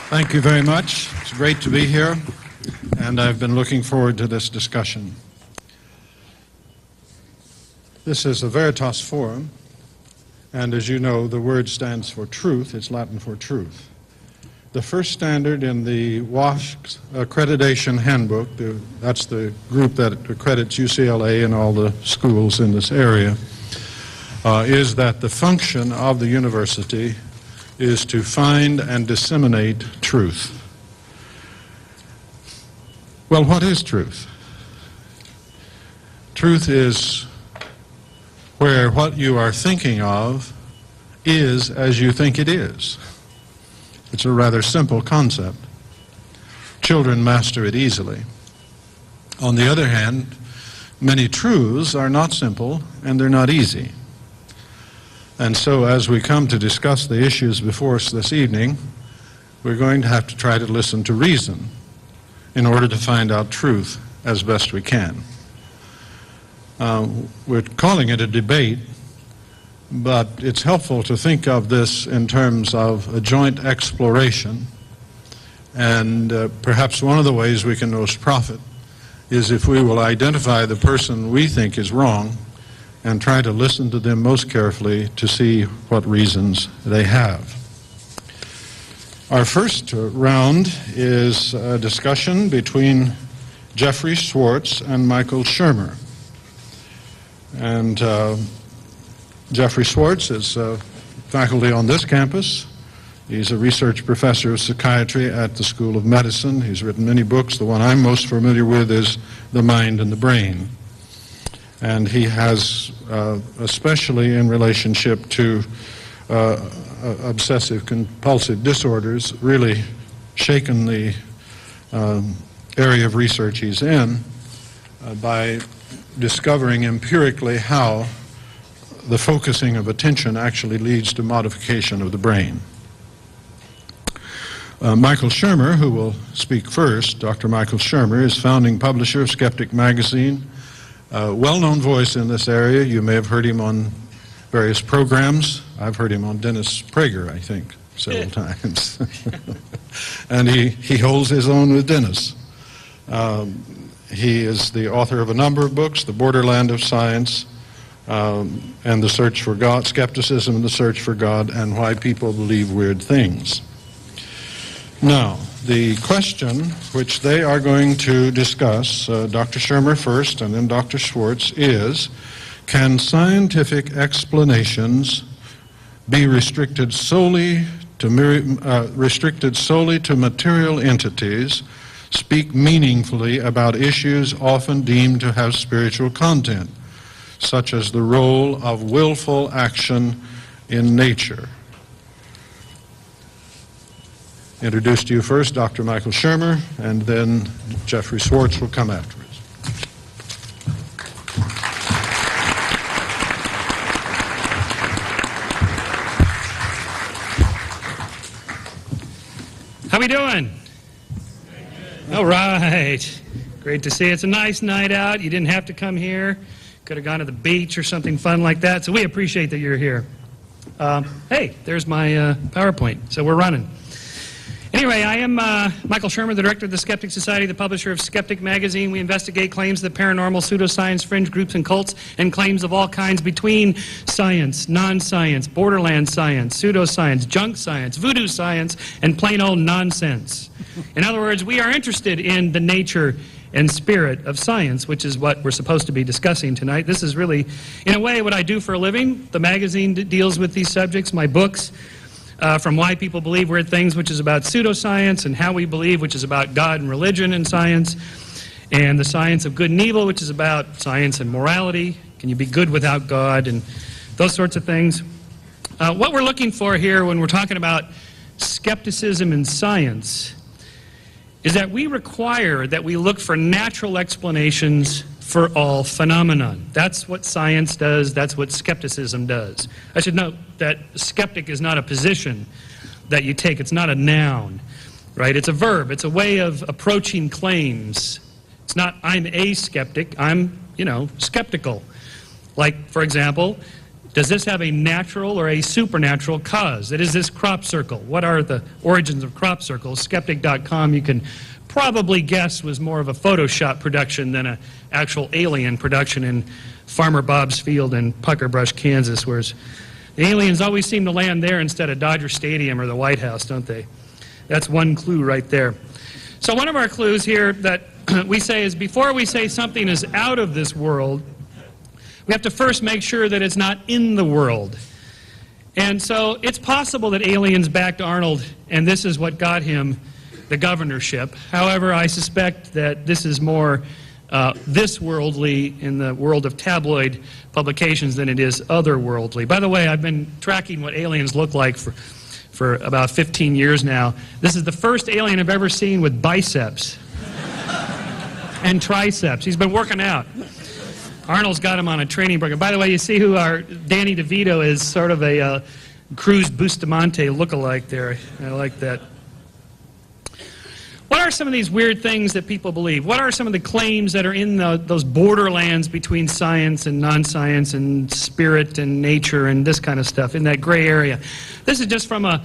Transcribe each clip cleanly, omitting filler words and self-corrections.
Thank you very much. It's great to be here, and I've been looking forward to this discussion. This is a Veritas Forum, and as you know, the word stands for truth. It's Latin for truth. The first standard in the WASC Accreditation Handbook, that's the group that accredits UCLA and all the schools in this area, is that the function of the university is to find and disseminate truth. Well, what is truth? Truth is where what you are thinking of is as you think it is. It's a rather simple concept. Children master it easily. On the other hand, many truths are not simple and they're not easy. And so as we come to discuss the issues before us this evening, we're going to have to try to listen to reason in order to find out truth as best we can. We're calling it a debate, but it's helpful to think of this in terms of a joint exploration. And perhaps one of the ways we can most profit is if we will identify the person we think is wrong and try to listen to them most carefully to see what reasons they have. Our first round is a discussion between Jeffrey Schwartz and Michael Shermer. And Jeffrey Schwartz is faculty on this campus. He's a research professor of psychiatry at the School of Medicine. He's written many books. The one I'm most familiar with is The Mind and the Brain. And he has, especially in relationship to obsessive-compulsive disorders, really shaken the area of research he's in by discovering empirically how the focusing of attention actually leads to modification of the brain. Michael Shermer, who will speak first, Dr. Michael Shermer, is founding publisher of Skeptic Magazine, a well-known voice in this area. You may have heard him on various programs. I've heard him on Dennis Prager, I think, several times. And he holds his own with Dennis. He is the author of a number of books, The Borderland of Science, and The Search for God, Skepticism and the Search for God, and Why People Believe Weird Things. Now, the question which they are going to discuss, Dr. Shermer first and then Dr. Schwartz, is, can scientific explanations be restricted solely to material entities, speak meaningfully about issues often deemed to have spiritual content, such as the role of willful action in nature? Introduce to you first Dr. Michael Shermer, and then Jeffrey Schwartz will come afterwards. How we doing? All right. Great to see you. It's a nice night out. You didn't have to come here. Could have gone to the beach or something fun like that. So we appreciate that you're here. Hey, there's my PowerPoint. So we're running. Anyway, I am Michael Shermer, the director of the Skeptic Society, the publisher of Skeptic Magazine. We investigate claims of the paranormal, pseudoscience, fringe groups and cults, and claims of all kinds between science, non-science, borderland science, pseudoscience, junk science, voodoo science, and plain old nonsense. In other words, we are interested in the nature and spirit of science, which is what we're supposed to be discussing tonight. This is really, in a way, what I do for a living. The magazine deals with these subjects. My books, from Why People Believe Weird Things, which is about pseudoscience, and How We Believe, which is about God and religion and science, and The Science of Good and Evil, which is about science and morality. Can you be good without God, and those sorts of things. What we're looking for here when we're talking about skepticism in science is that we require that we look for natural explanations for all phenomenon. That's what science does. That's what skepticism does. I should note that skeptic is not a position that you take. It's not a noun, right? It's a verb. It's a way of approaching claims. It's not I'm a skeptic. I'm, skeptical. Like, for example, Does this have a natural or a supernatural cause? That is this crop circle. What are the origins of crop circles? Skeptic.com, you can probably guess, was more of a Photoshop production than an actual alien production in Farmer Bob's field in Pucker Brush, Kansas, whereas the aliens always seem to land there instead of Dodger Stadium or the White House, don't they? That's one clue right there. So one of our clues here that we say is before we say something is out of this world, we have to first make sure that it's not in the world. And so it's possible that aliens backed Arnold, and this is what got him the governorship. However, I suspect that this is more this worldly in the world of tabloid publications than it is otherworldly. By the way, I've been tracking what aliens look like for about 15 years now. This is the first alien I've ever seen with biceps and triceps. He's been working out. Arnold's got him on a training program. By the way, you see who our Danny DeVito is, sort of a Cruz Bustamante look-alike there. I like that. What are some of these weird things that people believe? What are some of the claims that are in those borderlands between science and non-science and spirit and nature and this kind of stuff, in that gray area? This is just from a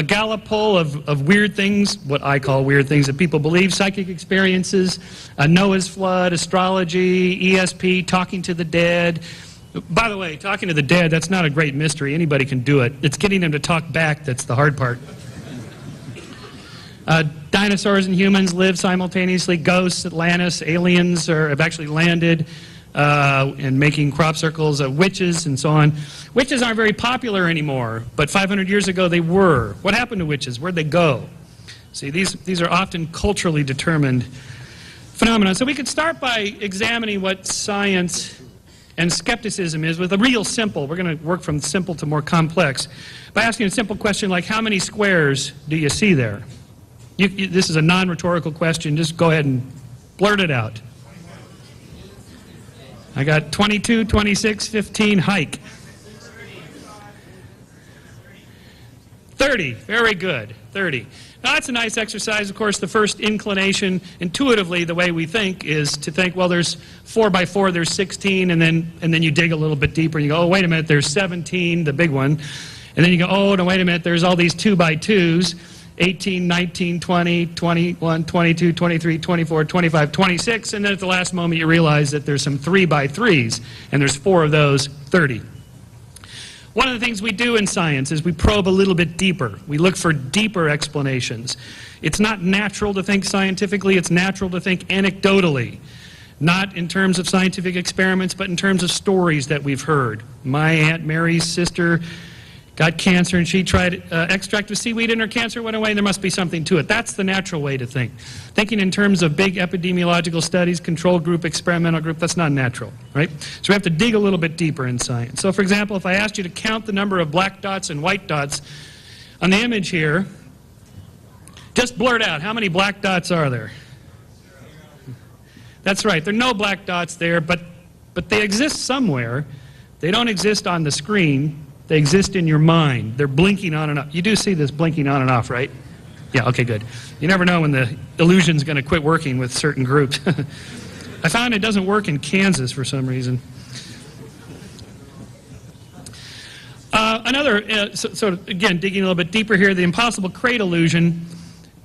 Gallup poll of weird things, what I call weird things that people believe: psychic experiences, Noah's flood, astrology, ESP, talking to the dead. By the way, talking to the dead, that's not a great mystery. Anybody can do it. It's getting them to talk back that's the hard part. Dinosaurs and humans live simultaneously. Ghosts, Atlantis, aliens have actually landed and making crop circles. Witches and so on. Witches aren't very popular anymore, but 500 years ago they were. What happened to witches? Where'd they go? See, these are often culturally determined phenomena. So we could start by examining what science and skepticism is with a real simple. We're going to work from simple to more complex by asking a simple question like, how many squares do you see there? This is a non-rhetorical question. Just go ahead and blurt it out. I got 22, 26, 15, hike. 30. Very good. 30. Now, that's a nice exercise. Of course, the first inclination, intuitively, the way we think, is to think, well, there's 4 by 4, there's 16, and then you dig a little bit deeper, and you go, oh, wait a minute, there's 17, the big one. And then you go, oh, no, wait a minute, there's all these 2 by 2s. 18, 19, 20, 21, 22, 23, 24, 25, 26, and then at the last moment you realize that there's some 3 by 3s, and there's 4 of those, 30. One of the things we do in science is we probe a little bit deeper. We look for deeper explanations. It's not natural to think scientifically, it's natural to think anecdotally. Not in terms of scientific experiments, but in terms of stories that we've heard. My Aunt Mary's sister got cancer and she tried extract of seaweed and her cancer went away, and there must be something to it. That's the natural way to think. Thinking in terms of big epidemiological studies, control group, experimental group, that's not natural, right? So we have to dig a little bit deeper in science. So for example, if I asked you to count the number of black dots and white dots on the image here, just blurt out, how many black dots are there? That's right, there are no black dots there, but they exist somewhere. They don't exist on the screen. They exist in your mind. They're blinking on and off. You do see this blinking on and off, right? Yeah, okay, good. You never know when the illusion's going to quit working with certain groups. I found it doesn't work in Kansas for some reason. So again, digging a little bit deeper here, the impossible crate illusion.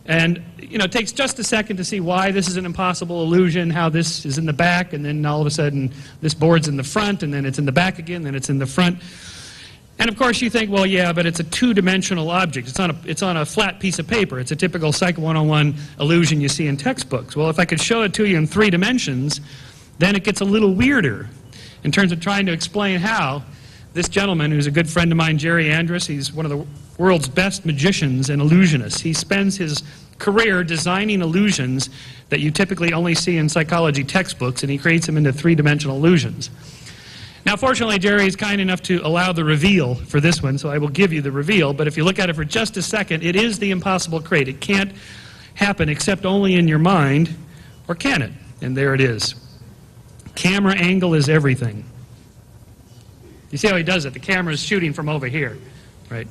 And, you know, it takes just a second to see why this is an impossible illusion, how this is in the back, and then all of a sudden this board's in the front, and then it's in the back again, then it's in the front. And of course you think, well, yeah, but it's a two-dimensional object. It's on a flat piece of paper. It's a typical Psych 101 illusion you see in textbooks. Well, if I could show it to you in 3 dimensions, then it gets a little weirder in terms of trying to explain how this gentleman, who's a good friend of mine, Jerry Andrus, he's one of the world's best magicians and illusionists. He spends his career designing illusions that you typically only see in psychology textbooks, and he creates them into 3-dimensional illusions. Now, fortunately, Jerry is kind enough to allow the reveal for this one, so I will give you the reveal. But if you look at it for just a second, it is the impossible crate. It can't happen except only in your mind, or can it? And there it is. Camera angle is everything. You see how he does it? The camera is shooting from over here, right?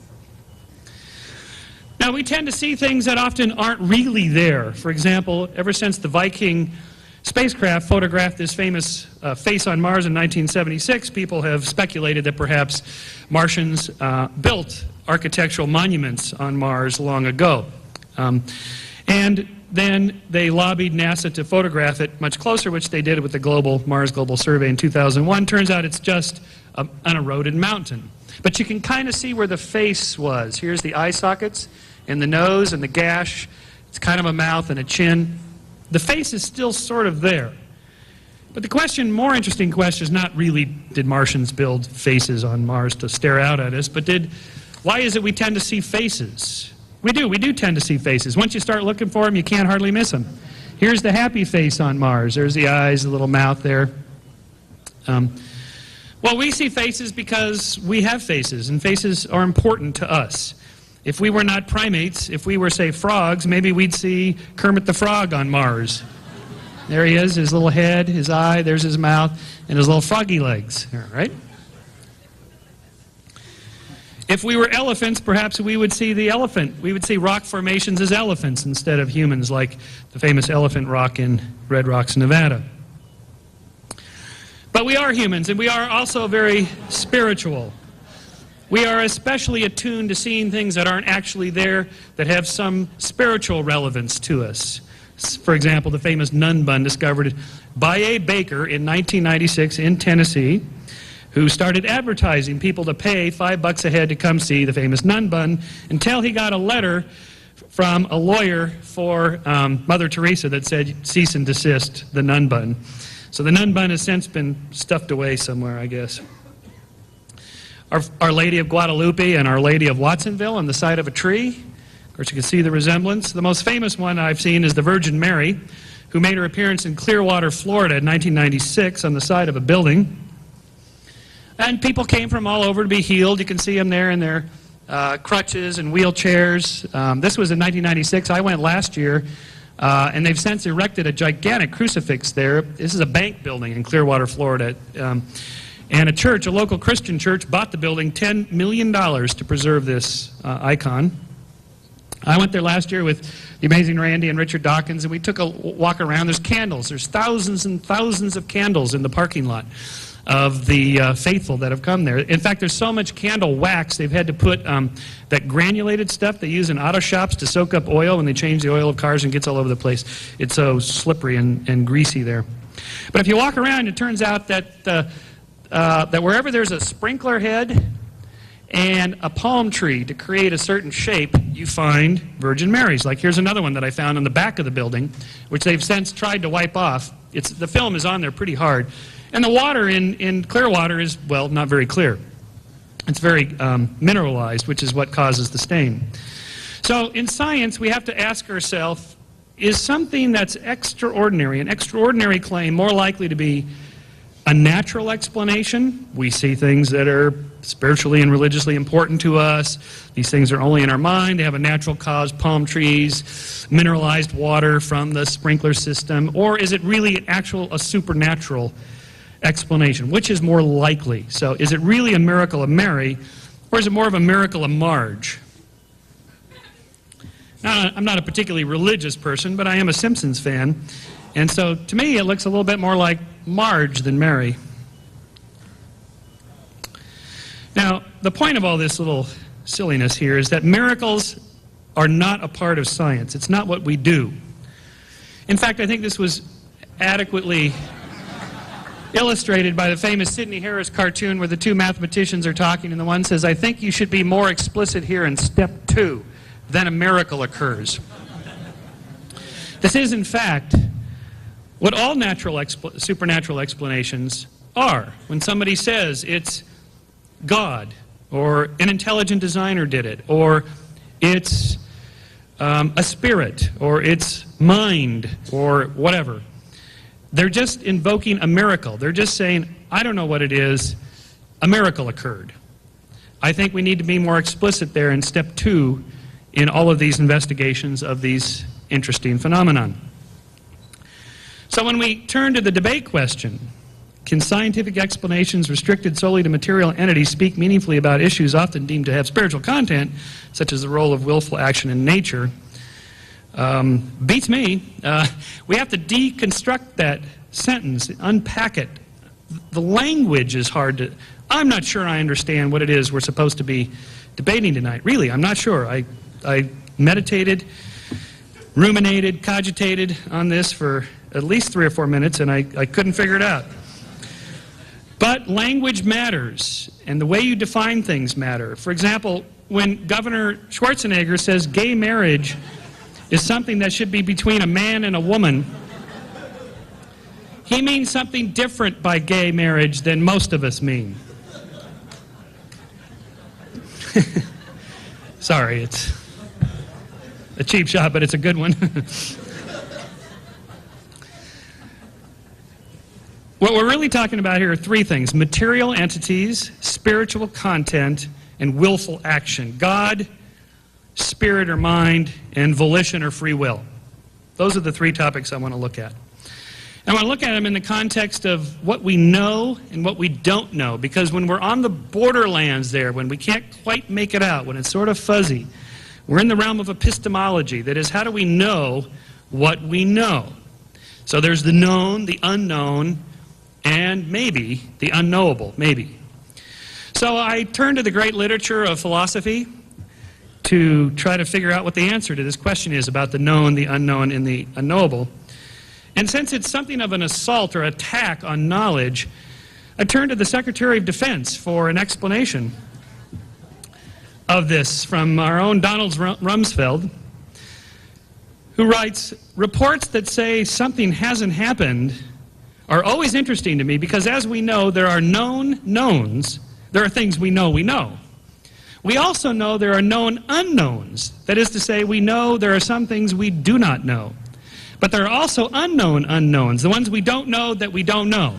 Now, we tend to see things that often aren't really there. For example, ever since the Viking spacecraft photographed this famous face on Mars in 1976, people have speculated that perhaps Martians built architectural monuments on Mars long ago. And then they lobbied NASA to photograph it much closer, which they did with the Mars Global Survey in 2001. Turns out it's just an eroded mountain. But you can kind of see where the face was. Here's the eye sockets and the nose and the gash. It's kind of a mouth and a chin. The face is still sort of there. But the question, more interesting question, is not really did Martians build faces on Mars to stare out at us, but why is it we tend to see faces? We do tend to see faces. Once you start looking for them, you can't hardly miss them. Here's the happy face on Mars. There's the eyes, the little mouth there. Well, we see faces because we have faces, and faces are important to us. If we were not primates, if we were, say, frogs, maybe we'd see Kermit the Frog on Mars. There he is, his little head, his eye, there's his mouth, and his little froggy legs, right? If we were elephants, perhaps we would see the elephant. We would see rock formations as elephants instead of humans, like the famous Elephant Rock in Red Rocks, Nevada. But we are humans, and we are also very spiritual. We are especially attuned to seeing things that aren't actually there, that have some spiritual relevance to us. For example, the famous nun bun discovered by a baker in 1996 in Tennessee, who started advertising people to pay $5 a head to come see the famous nun bun, until he got a letter from a lawyer for Mother Teresa that said, cease and desist the nun bun. So the nun bun has since been stuffed away somewhere, I guess. Our Lady of Guadalupe and Our Lady of Watsonville on the side of a tree. Of course, you can see the resemblance. The most famous one I've seen is the Virgin Mary, who made her appearance in Clearwater, Florida in 1996 on the side of a building. And people came from all over to be healed. You can see them there in their crutches and wheelchairs. This was in 1996. I went last year, and they've since erected a gigantic crucifix there. This is a bank building in Clearwater, Florida. And a church, a local Christian church, bought the building $10 million to preserve this icon. I went there last year with the amazing Randy and Richard Dawkins, and we took a walk around. There's candles. There's thousands and thousands of candles in the parking lot of the faithful that have come there. In fact, there's so much candle wax, they've had to put that granulated stuff they use in auto shops to soak up oil when they change the oil of cars and gets all over the place. It's so slippery and greasy there. But if you walk around, it turns out that that wherever there's a sprinkler head and a palm tree to create a certain shape, you find Virgin Marys. Like here's another one that I found in the back of the building, which they've since tried to wipe off. The film is on there pretty hard. And the water in Clearwater is, well, not very clear. It's very mineralized, which is what causes the stain. So in science, we have to ask ourselves, is something that's extraordinary, an extraordinary claim, more likely to be a natural explanation? We see things that are spiritually and religiously important to us. These things are only in our mind. They have a natural cause, palm trees, mineralized water from the sprinkler system. Or is it really a supernatural explanation? Which is more likely? So is it really a miracle of Mary, or is it more of a miracle of Marge? Now, I'm not a particularly religious person, but I am a Simpsons fan. And so, to me, it looks a little bit more like Marge than Mary. Now, the point of all this little silliness here is that miracles are not a part of science. It's not what we do. In fact, I think this was adequately illustrated by the famous Sidney Harris cartoon where the two mathematicians are talking, and the one says, I think you should be more explicit here in step 2, then a miracle occurs. This is, in fact, what all supernatural explanations are. When somebody says it's God, or an intelligent designer did it, or it's a spirit, or it's mind, or whatever, they're just invoking a miracle. They're just saying, I don't know what it is, a miracle occurred. I think we need to be more explicit there in step 2 in all of these investigations of these interesting phenomenon. So when we turn to the debate question, can scientific explanations restricted solely to material entities speak meaningfully about issues often deemed to have spiritual content, such as the role of willful action in nature? Beats me. We have to deconstruct that sentence, unpack it. The language is hard to... I'm not sure I understand what it is we're supposed to be debating tonight. Really, I'm not sure. I meditated, ruminated, cogitated on this for at least 3 or 4 minutes, and I couldn't figure it out. But language matters, and the way you define things matter. For example, when Governor Schwarzenegger says gay marriage is something that should be between a man and a woman, he means something different by gay marriage than most of us mean. Sorry, it's a cheap shot, but it's a good one. What we're really talking about here are 3 things: material entities, spiritual content, and willful action. God, spirit or mind, and volition or free will. Those are the 3 topics I want to look at. I want to look at them in the context of what we know and what we don't know, because when we're on the borderlands there, when we can't quite make it out, when it's sort of fuzzy, we're in the realm of epistemology. That is, how do we know what we know? So there's the known, the unknown, and maybe the unknowable, maybe. So I turned to the great literature of philosophy to try to figure out what the answer to this question is about the known, the unknown, and the unknowable. And since it's something of an assault or attack on knowledge, I turned to the Secretary of Defense for an explanation of this from our own Donald Rumsfeld, who writes, "Reports that say something hasn't happened are always interesting to me because, as we know, there are known knowns. There are things we know we know. We also know there are known unknowns. That is to say, we know there are some things we do not know. But there are also unknown unknowns, the ones we don't know that we don't know."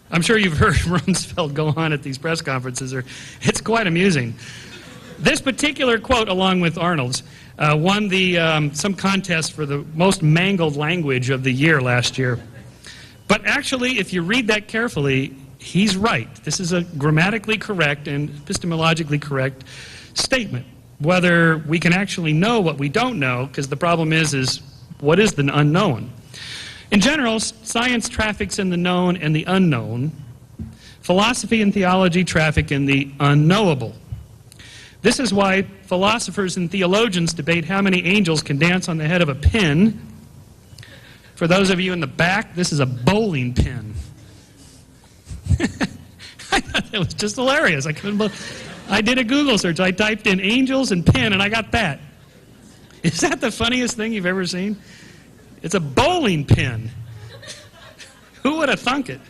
I'm sure you've heard Rumsfeld go on at these press conferences. It's quite amusing. This particular quote, along with Arnold's, won some contest for the most mangled language of the year last year. But actually, if you read that carefully, he's right. This is a grammatically correct and epistemologically correct statement. Whether we can actually know what we don't know, because the problem is what is the unknown? In general, science traffics in the known and the unknown. Philosophy and theology traffic in the unknowable. This is why philosophers and theologians debate how many angels can dance on the head of a pin. For those of you in the back, this is a bowling pin. I thought that was just hilarious. I did a Google search. I typed in angels and pin, and I got that. Is that the funniest thing you've ever seen? It's a bowling pin. Who would have thunk it?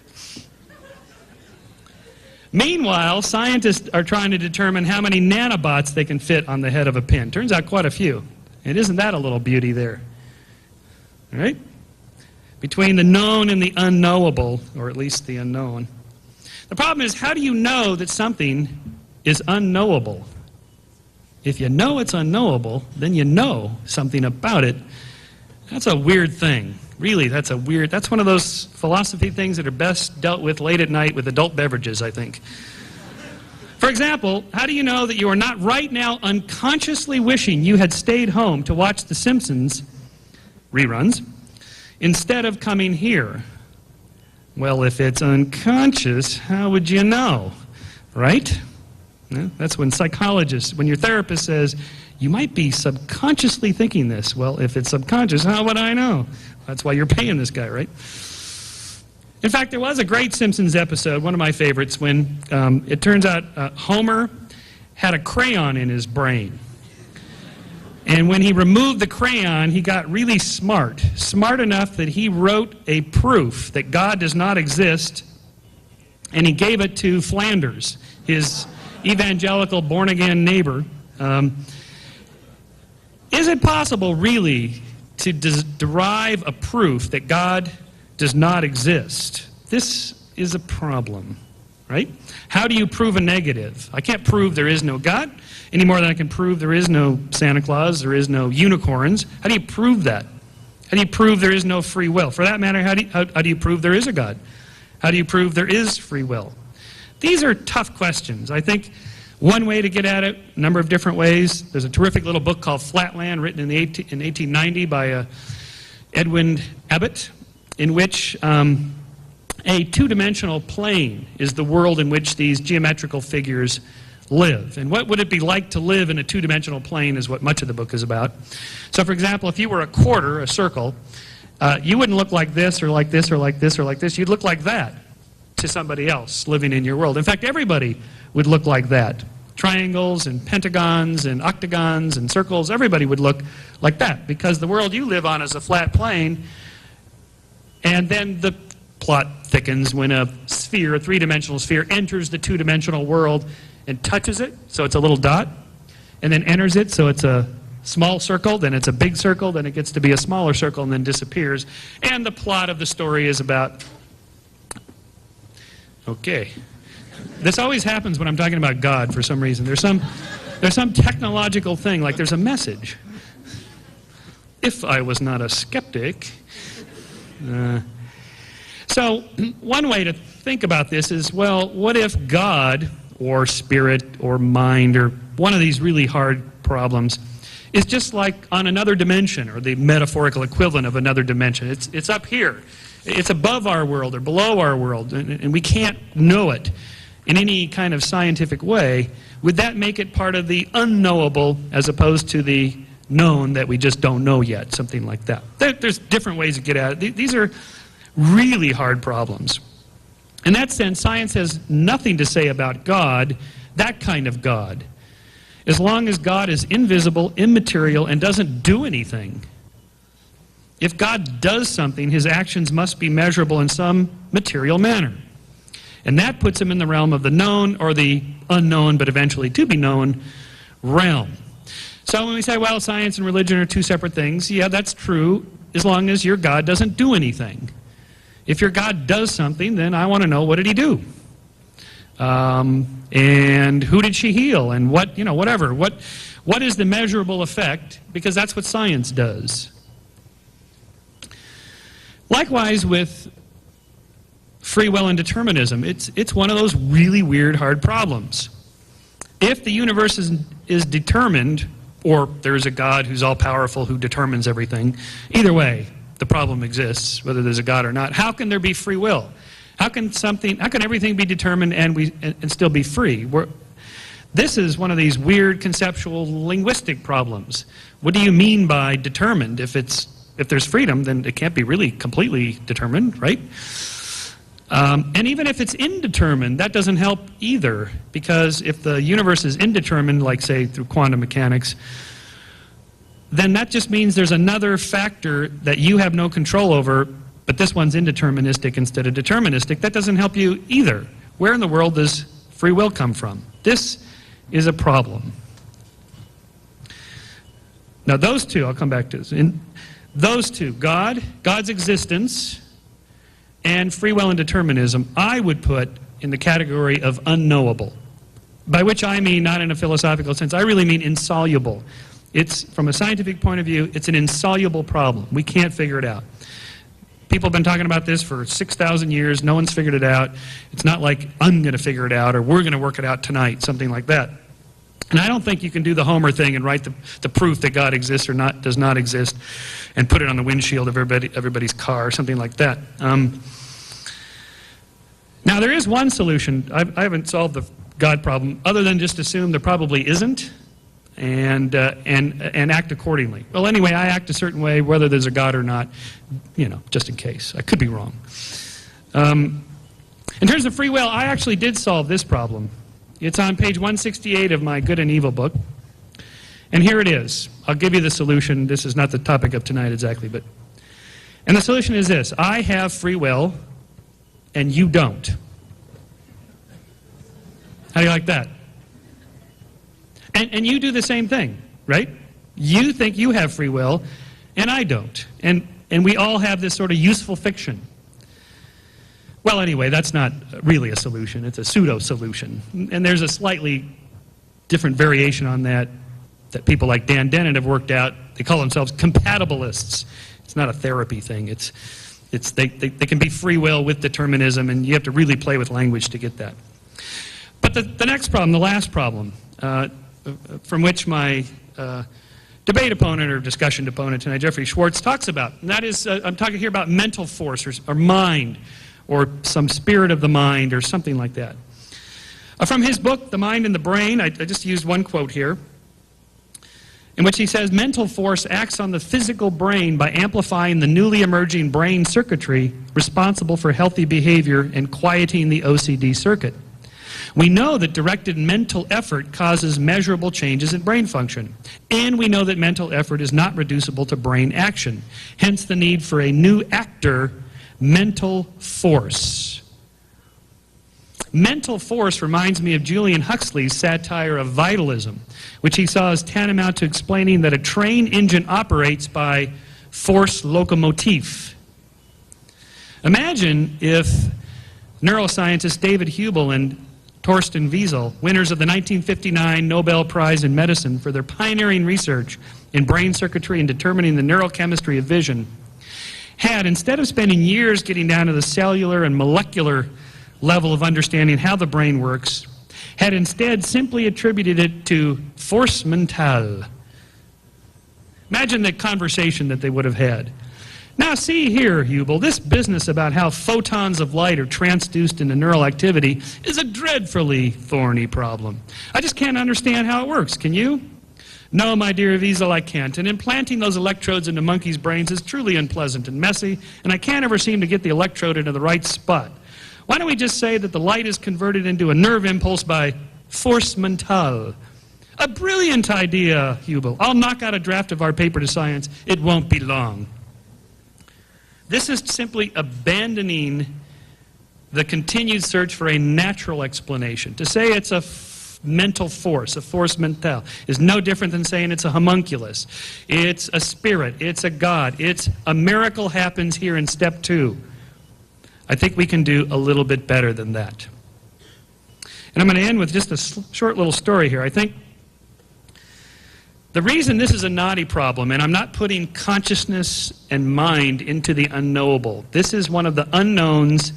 Meanwhile, scientists are trying to determine how many nanobots they can fit on the head of a pin. Turns out quite a few. And isn't that a little beauty there? All right? Between the known and the unknowable, or at least the unknown. The problem is, how do you know that something is unknowable? If you know it's unknowable, then you know something about it. That's a weird thing. Really, that's one of those philosophy things that are best dealt with late at night with adult beverages, I think. For example, how do you know that you are not right now unconsciously wishing you had stayed home to watch The Simpsons reruns instead of coming here? Well, if it's unconscious, how would you know? Right? That's when your therapist says, you might be subconsciously thinking this. Well, if it's subconscious, how would I know? That's why you're paying this guy, right? In fact, there was a great Simpsons episode, one of my favorites, when it turns out Homer had a crayon in his brain. And when he removed the crayon, he got really smart enough that he wrote a proof that God does not exist, and he gave it to Flanders, his evangelical born-again neighbor. Is it possible, really, to derive a proof that God does not exist? This is a problem, right? How do you prove a negative? I can't prove there is no God any more than I can prove there is no Santa Claus, there is no unicorns. How do you prove that? How do you prove there is no free will? For that matter, how do you prove there is a God? How do you prove there is free will? These are tough questions. I think One way to get at it, a number of different ways. There's a terrific little book called Flatland, written in 1890 by Edwin Abbott, in which a two-dimensional plane is the world in which these geometrical figures live. And what would it be like to live in a two-dimensional plane is what much of the book is about. So, for example, if you were a quarter, a circle, you wouldn't look like this or like this or like this or like this. You'd look like that to somebody else living in your world. In fact, everybody would look like that. Triangles and pentagons and octagons and circles, everybody would look like that because the world you live on is a flat plane, and then the plot thickens when a sphere, a three-dimensional sphere, enters the two-dimensional world and touches it, so it's a little dot, and then enters it, so it's a small circle, then it's a big circle, then it gets to be a smaller circle and then disappears. And the plot of the story is about... Okay. This always happens when I'm talking about God for some reason. There's some technological thing, like there's a message. If I was not a skeptic... So one way to think about this is, well, what if God or spirit or mind or one of these really hard problems is just like on another dimension, or the metaphorical equivalent of another dimension? It's up here. It's above our world or below our world, and we can't know it in any kind of scientific way. Would that make it part of the unknowable as opposed to the known that we just don't know yet, something like that? There's different ways to get at it. These are really hard problems. In that sense, science has nothing to say about God, that kind of God, as long as God is invisible, immaterial, and doesn't do anything. If God does something, his actions must be measurable in some material manner. And that puts him in the realm of the known or the unknown, but eventually to be known realm. So when we say, well, science and religion are two separate things, yeah, that's true, as long as your God doesn't do anything. If your God does something, then I want to know, what did he do? And who did she heal? And what, whatever. What is the measurable effect? Because that's what science does. Likewise with free will and determinism. It's one of those really weird, hard problems. If the universe is determined, or there's a God who's all-powerful who determines everything, either way, the problem exists, whether there's a God or not. How can there be free will? How can everything be determined and still be free? This is one of these weird conceptual linguistic problems. What do you mean by determined? If there's freedom, then it can't be really completely determined, right? And even if it's indeterminate, that doesn't help either, because if the universe is indeterminate, like say through quantum mechanics, then that just means there's another factor that you have no control over, but this one's indeterministic instead of deterministic. That doesn't help you either. Where in the world does free will come from? This is a problem. Now those two, I'll come back to this. Those two, God's existence, and free will and determinism, I would put in the category of unknowable. By which I mean, not in a philosophical sense, I really mean insoluble. It's, from a scientific point of view, it's an insoluble problem. We can't figure it out. People have been talking about this for 6,000 years. No one's figured it out. It's not like I'm going to figure it out or we're going to work it out tonight, something like that. And I don't think you can do the Homer thing and write the proof that God exists or does not exist and put it on the windshield of everybody's car or something like that. Now, there is one solution. I haven't solved the God problem other than just assume there probably isn't and act accordingly. Well, anyway, I act a certain way whether there's a God or not, just in case. I could be wrong. In terms of free will, I actually did solve this problem. It's on page 168 of my Good and Evil book. And here it is. I'll give you the solution. This is not the topic of tonight exactly, but... And the solution is this. I have free will, and you don't. How do you like that? And you do the same thing, right? You think you have free will, and I don't. And we all have this sort of useful fiction. Well, anyway, that's not really a solution. It's a pseudo-solution. And there's a slightly different variation on that people like Dan Dennett have worked out. They call themselves compatibilists. It's not a therapy thing. They can be free will with determinism, and you have to really play with language to get that. But the next problem, the last problem, from which my debate opponent or discussion opponent tonight, Jeffrey Schwartz, talks about, and that is, I'm talking here about mental force or mind, or some spirit of the mind, or something like that. From his book, The Mind and the Brain, I just used one quote here, in which he says, mental force acts on the physical brain by amplifying the newly emerging brain circuitry responsible for healthy behavior and quieting the OCD circuit. We know that directed mental effort causes measurable changes in brain function, and we know that mental effort is not reducible to brain action, hence the need for a new actor, mental force. Mental force reminds me of Julian Huxley's satire of vitalism, which he saw as tantamount to explaining that a train engine operates by force locomotive. Imagine if neuroscientists David Hubel and Torsten Wiesel, winners of the 1959 Nobel Prize in Medicine for their pioneering research in brain circuitry and determining the neurochemistry of vision, had, instead of spending years getting down to the cellular and molecular level of understanding how the brain works, had instead simply attributed it to force mentale. Imagine the conversation that they would have had. Now see here, Hubel, this business about how photons of light are transduced into neural activity is a dreadfully thorny problem. I just can't understand how it works, can you? No, my dear Wiesel, I can't. And implanting those electrodes into monkeys' brains is truly unpleasant and messy, and I can't ever seem to get the electrode into the right spot. Why don't we just say that the light is converted into a nerve impulse by force mentale? A brilliant idea, Hubel. I'll knock out a draft of our paper to science. It won't be long. This is simply abandoning the continued search for a natural explanation. To say it's a mental force, a force mentale, is no different than saying it's a homunculus. It's a spirit. It's a god. It's a miracle happens here in step 2. I think we can do a little bit better than that. And I'm going to end with just a short little story here. I think the reason this is a knotty problem, and I'm not putting consciousness and mind into the unknowable. This is one of the unknowns,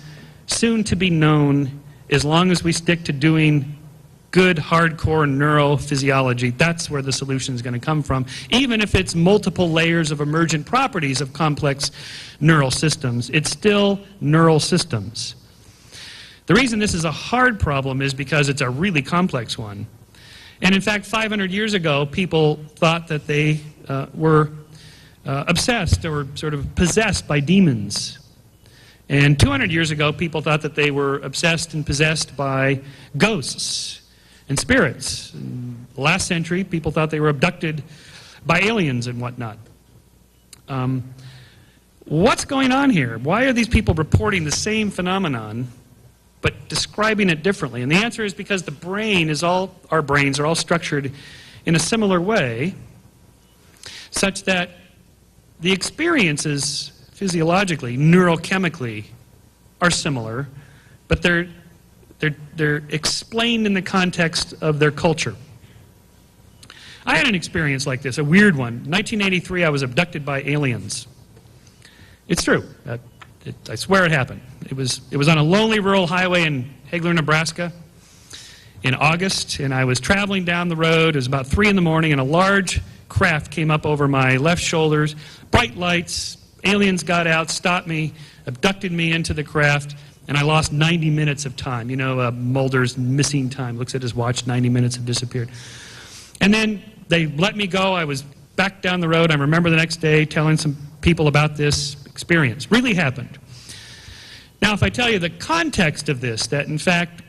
soon to be known, as long as we stick to doing good, hardcore neurophysiology. That's where the solution is going to come from, even if it's multiple layers of emergent properties of complex neural systems. It's still neural systems. The reason this is a hard problem is because it's a really complex one. And in fact, 500 years ago, people thought that they were obsessed or sort of possessed by demons. And 200 years ago, people thought that they were obsessed and possessed by ghosts and spirits. In the last century, people thought they were abducted by aliens and whatnot. What's going on here? Why are these people reporting the same phenomenon but describing it differently? And the answer is because the brain is all, our brains are all structured in a similar way, such that the experiences physiologically, neurochemically, are similar, but they're explained in the context of their culture. I had an experience like this, a weird one. In 1983, I was abducted by aliens. It's true. I swear it happened. It was on a lonely rural highway in Hagler, Nebraska in August, and I was traveling down the road. It was about 3 in the morning, and a large craft came up over my left shoulders. Bright lights. Aliens got out, stopped me, abducted me into the craft, and I lost 90 minutes of time. You know, Mulder's missing time. Looks at his watch, 90 minutes have disappeared. And then they let me go. I was back down the road. I remember the next day telling some people about this experience. Really happened. Now, if I tell you the context of this, that in fact,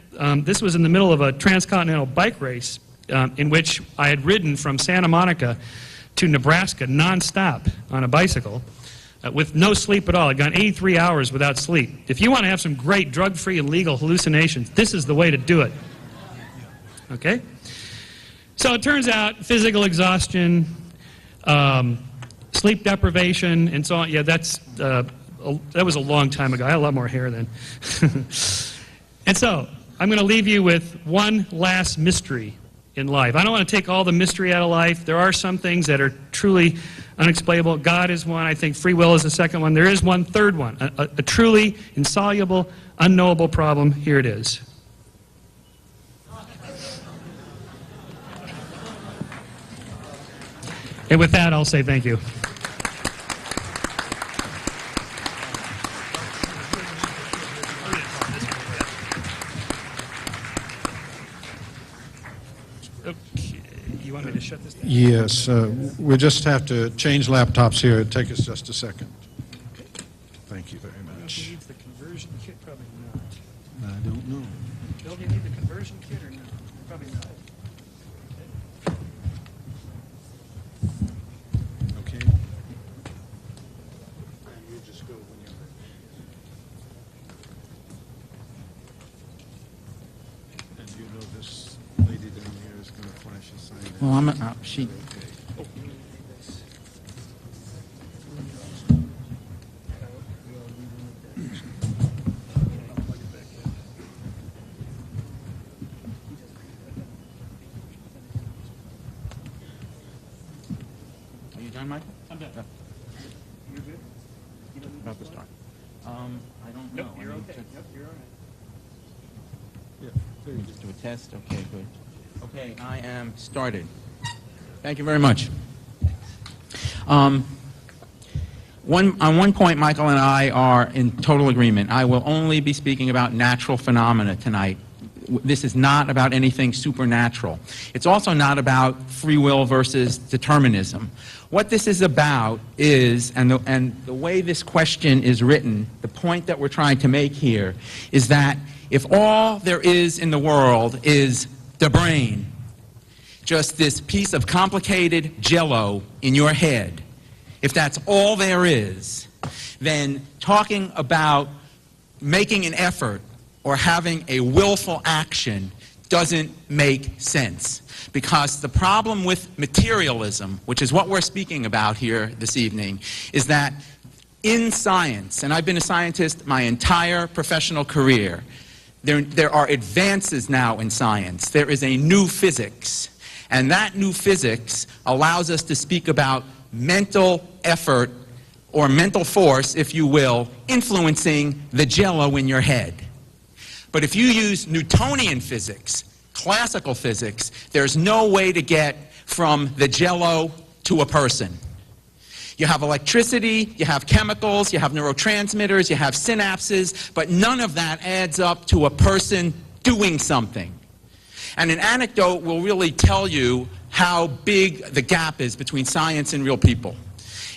this was in the middle of a transcontinental bike race in which I had ridden from Santa Monica to Nebraska nonstop on a bicycle with no sleep at all. I'd gone 83 hours without sleep. If you want to have some great drug-free and legal hallucinations, this is the way to do it. Okay? So it turns out physical exhaustion, sleep deprivation, and so on. Yeah, that was a long time ago. I had a lot more hair then. And so I'm going to leave you with one last mystery in life. I don't want to take all the mystery out of life. There are some things that are truly unexplainable. God is one. I think free will is the second one. There is one third one, a truly insoluble, unknowable problem. Here it is. And with that, I'll say thank you. Okay, you want me to shut this down? Yes, we just have to change laptops here. It'll take us just a second. Thank you very Who much. needs the conversion kit? Probably not. I don't know. Bill, do you need the conversion kit or no? Probably not. Okay. You just go when you're ready. And you know this lady down here is going to flash a sign. Well, I'm she. Okay. Are you done, Michael? I'm done. You good? About to start. I don't know. Nope, you're I mean, okay. Nope, you're all right. Yeah, there you go. Just do a test. Okay, good. Okay, I am started. Thank you very much. On one point, Michael and I are in total agreement. I will only be speaking about natural phenomena tonight. This is not about anything supernatural. It's also not about free will versus determinism. What this is about is, and the way this question is written, the point that we're trying to make here is that if all there is in the world is the brain, just this piece of complicated jello in your head, if that's all there is, then talking about making an effort or having a willful action doesn't make sense. Because the problem with materialism, which is what we're speaking about here this evening, is that in science, and I've been a scientist my entire professional career, there are advances now in science. There is a new physics. And that new physics allows us to speak about mental effort, or mental force, if you will, influencing the jello in your head. But if you use Newtonian physics, classical physics, there's no way to get from the jello to a person. You have electricity, you have chemicals, you have neurotransmitters, you have synapses, but none of that adds up to a person doing something. And an anecdote will really tell you how big the gap is between science and real people.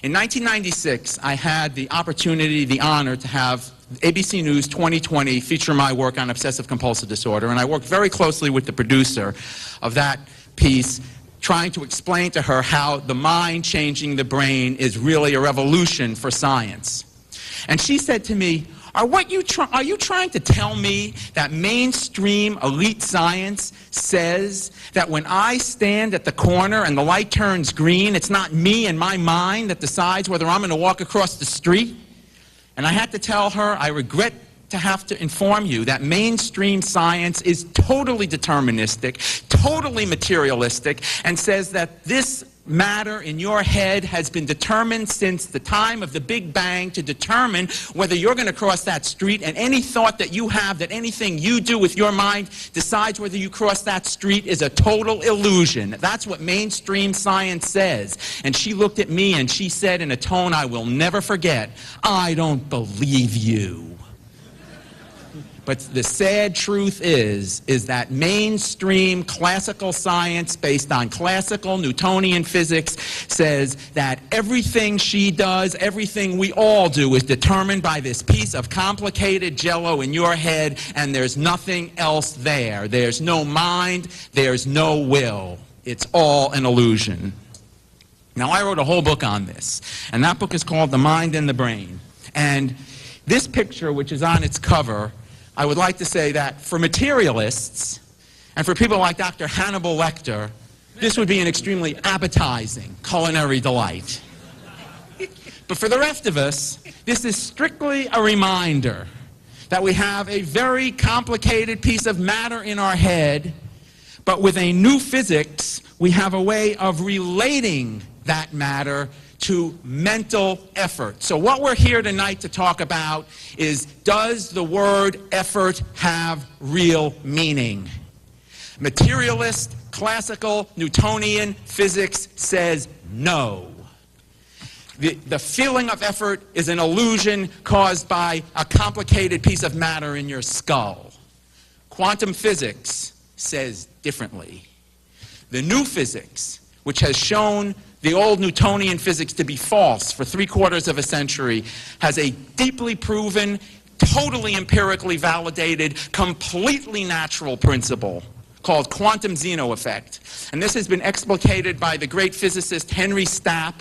In 1996, I had the opportunity, the honor to have ABC News 2020 feature my work on obsessive-compulsive disorder, and I worked very closely with the producer of that piece, trying to explain to her how the mind changing the brain is really a revolution for science. And she said to me, are you trying to tell me that mainstream elite science says that when I stand at the corner and the light turns green, it's not me and my mind that decides whether I'm going to walk across the street? And I had to tell her, I regret to have to inform you that mainstream science is totally deterministic, totally materialistic, and says that this matter in your head has been determined since the time of the Big Bang to determine whether you're going to cross that street, and any thought that you have that anything you do with your mind decides whether you cross that street is a total illusion. That's what mainstream science says. And she looked at me and she said in a tone I will never forget, "I don't believe you." But the sad truth is that mainstream classical science based on classical Newtonian physics says that everything she does, everything we all do is determined by this piece of complicated jello in your head, and there's nothing else there. There's no mind, there's no will. It's all an illusion. Now, I wrote a whole book on this, and that book is called The Mind and the Brain. And this picture, which is on its cover, I would like to say that for materialists and for people like Dr. Hannibal Lecter, this would be an extremely appetizing culinary delight. But for the rest of us, this is strictly a reminder that we have a very complicated piece of matter in our head, but with a new physics, we have a way of relating that matter to mental effort. So what we're here tonight to talk about is, does the word effort have real meaning? Materialist, classical, Newtonian physics says No. The feeling of effort is an illusion caused by a complicated piece of matter in your skull. Quantum physics says differently. The new physics, which has shown the old Newtonian physics to be false for 3/4 of a century, has a deeply proven, totally empirically validated, completely natural principle called quantum Zeno effect. And this has been explicated by the great physicist Henry Stapp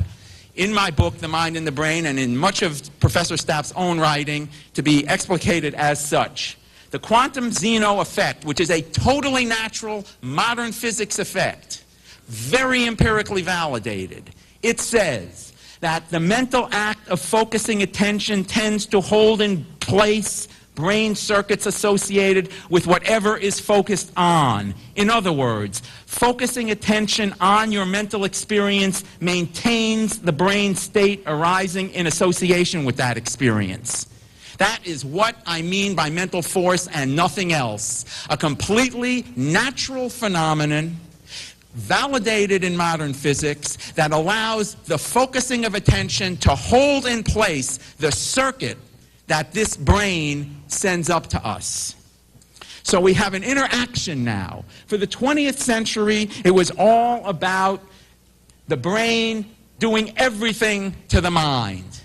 in my book, The Mind and the Brain, and in much of Professor Stapp's own writing to be explicated as such. The quantum Zeno effect, which is a totally natural modern physics effect, very empirically validated, it says that the mental act of focusing attention tends to hold in place brain circuits associated with whatever is focused on. In other words, focusing attention on your mental experience maintains the brain state arising in association with that experience. That is what I mean by mental force and nothing else. A completely natural phenomenon validated in modern physics that allows the focusing of attention to hold in place the circuit that this brain sends up to us. So we have an interaction now. For the 20th century, it was all about the brain doing everything to the mind.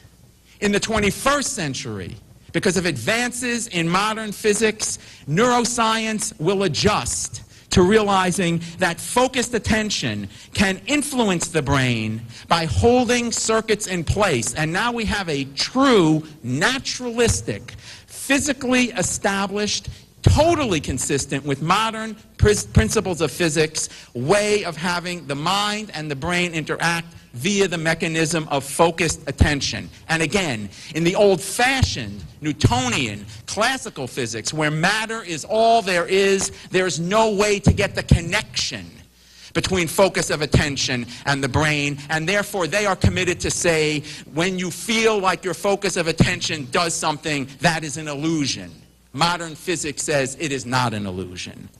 In the 21st century, because of advances in modern physics, neuroscience will adjust to realizing that focused attention can influence the brain by holding circuits in place. And now we have a true, naturalistic, physically established, totally consistent with modern principles of physics way of having the mind and the brain interact via the mechanism of focused attention. And again, in the old-fashioned Newtonian classical physics, where matter is all there is, there's no way to get the connection between focus of attention and the brain, and therefore they are committed to say, when you feel like your focus of attention does something, that is an illusion. Modern physics says it is not an illusion.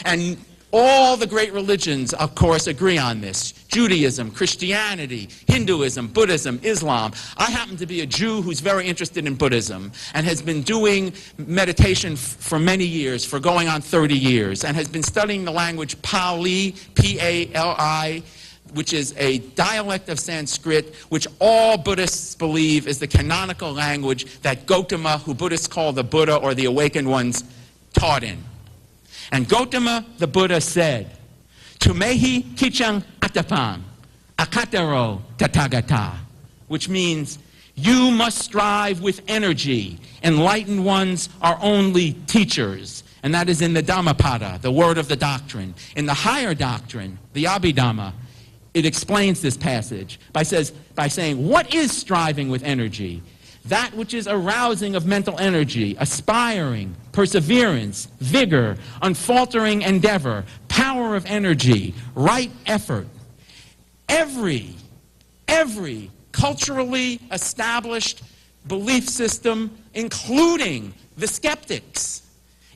And all the great religions, of course, agree on this. Judaism, Christianity, Hinduism, Buddhism, Islam. I happen to be a Jew who's very interested in Buddhism and has been doing meditation for many years, for going on 30 years, and has been studying the language Pali, P-A-L-I, which is a dialect of Sanskrit, which all Buddhists believe is the canonical language that Gautama, who Buddhists call the Buddha or the awakened ones, taught in. And Gautama, the Buddha, said, Tumehi kichang atapang, akataro tathagata, which means, you must strive with energy. Enlightened ones are only teachers. And that is in the Dhammapada, the word of the doctrine. In the higher doctrine, the Abhidhamma, it explains this passage by saying, what is striving with energy? That which is arousing of mental energy, aspiring, perseverance, vigor, unfaltering endeavor, power of energy, right effort. Every culturally established belief system, including the skeptics,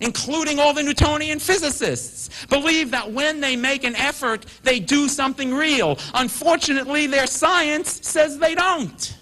including all the Newtonian physicists, believe that when they make an effort, they do something real. Unfortunately, their science says they don't.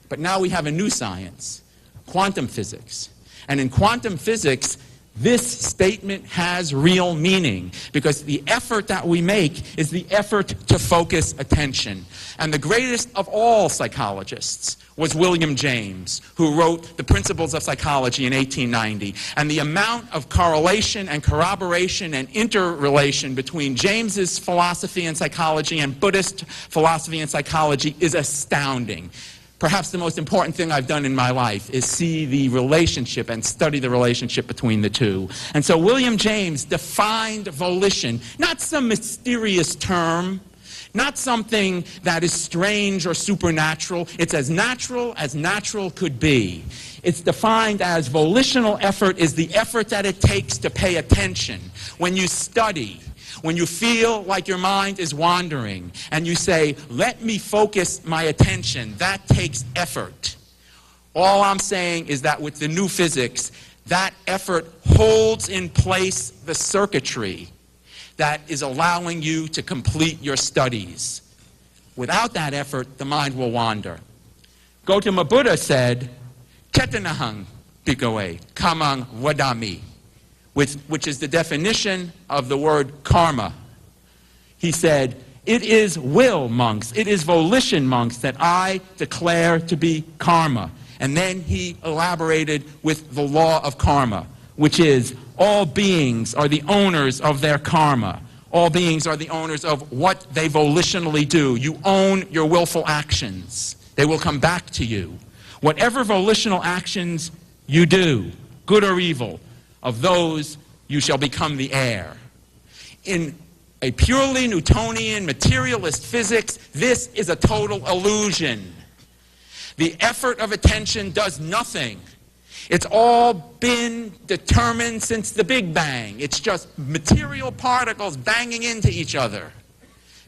But now we have a new science, quantum physics. And in quantum physics, this statement has real meaning because the effort that we make is the effort to focus attention. And the greatest of all psychologists was William James, who wrote The Principles of Psychology in 1890. And the amount of correlation and corroboration and interrelation between James's philosophy and psychology and Buddhist philosophy and psychology is astounding. Perhaps the most important thing I've done in my life is see the relationship and study the relationship between the two. And so William James defined volition, not some mysterious term, not something that is strange or supernatural. It's as natural could be. It's defined as volitional effort is the effort that it takes to pay attention. When you study, when you feel like your mind is wandering and you say, let me focus my attention, that takes effort. All I'm saying is that with the new physics, that effort holds in place the circuitry that is allowing you to complete your studies. Without that effort, the mind will wander. Gautama Buddha said, Ketanahang bhikkhave kamang vadami, which is the definition of the word karma. He said, it is will, monks, it is volition, monks, that I declare to be karma. And then he elaborated with the law of karma, which is all beings are the owners of their karma. All beings are the owners of what they volitionally do. You own your willful actions. They will come back to you. Whatever volitional actions you do, good or evil, of those you shall become the heir. In a purely Newtonian materialist physics, this is a total illusion. The effort of attention does nothing. It's all been determined since the Big Bang. It's just material particles banging into each other.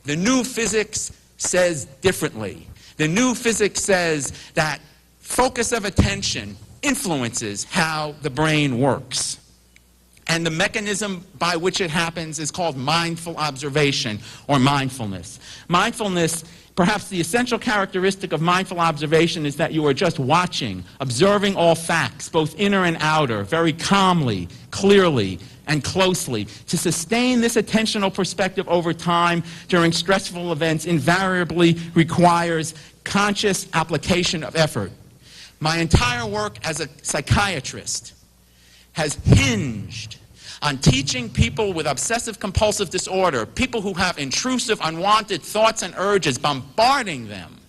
The new physics says differently. The new physics says that focus of attention influences how the brain works. And the mechanism by which it happens is called mindful observation or mindfulness. Mindfulness, perhaps the essential characteristic of mindful observation is that you are just watching, observing all facts, both inner and outer, very calmly, clearly, and closely. To sustain this attentional perspective over time during stressful events invariably requires conscious application of effort. My entire work as a psychiatrist has hinged on teaching people with obsessive-compulsive disorder, people who have intrusive, unwanted thoughts and urges bombarding them,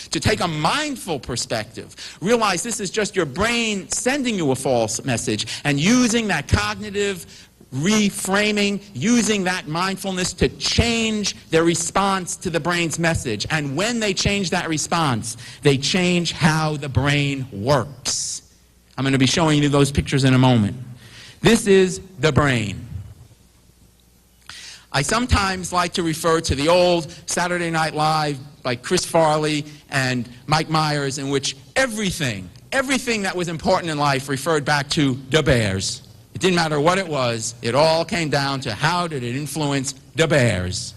to take a mindful perspective, realize this is just your brain sending you a false message, and using that cognitive reframing, using that mindfulness to change their response to the brain's message. And when they change that response, they change how the brain works. I'm going to be showing you those pictures in a moment. This is the brain. I sometimes like to refer to the old Saturday Night Live by Chris Farley and Mike Myers, in which everything that was important in life referred back to the bears. It didn't matter what it was. It all came down to how did it influence the bears.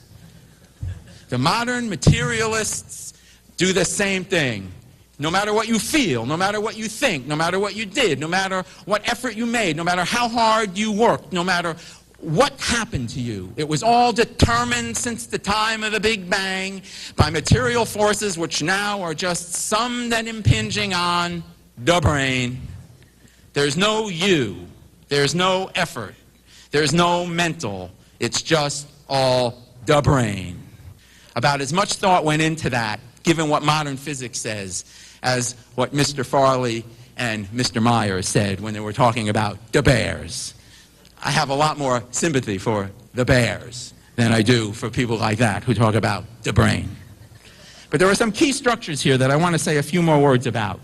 The modern materialists do the same thing. No matter what you feel, no matter what you think, no matter what you did, no matter what effort you made, no matter how hard you worked, no matter what happened to you, it was all determined since the time of the Big Bang by material forces which now are just summed and impinging on the brain. There's no you. There's no effort. There's no mental. It's just all the brain. About as much thought went into that, given what modern physics says, as what Mr. Farley and Mr. Myers said when they were talking about the bears. I have a lot more sympathy for the bears than I do for people like that who talk about the brain. But there are some key structures here that I want to say a few more words about.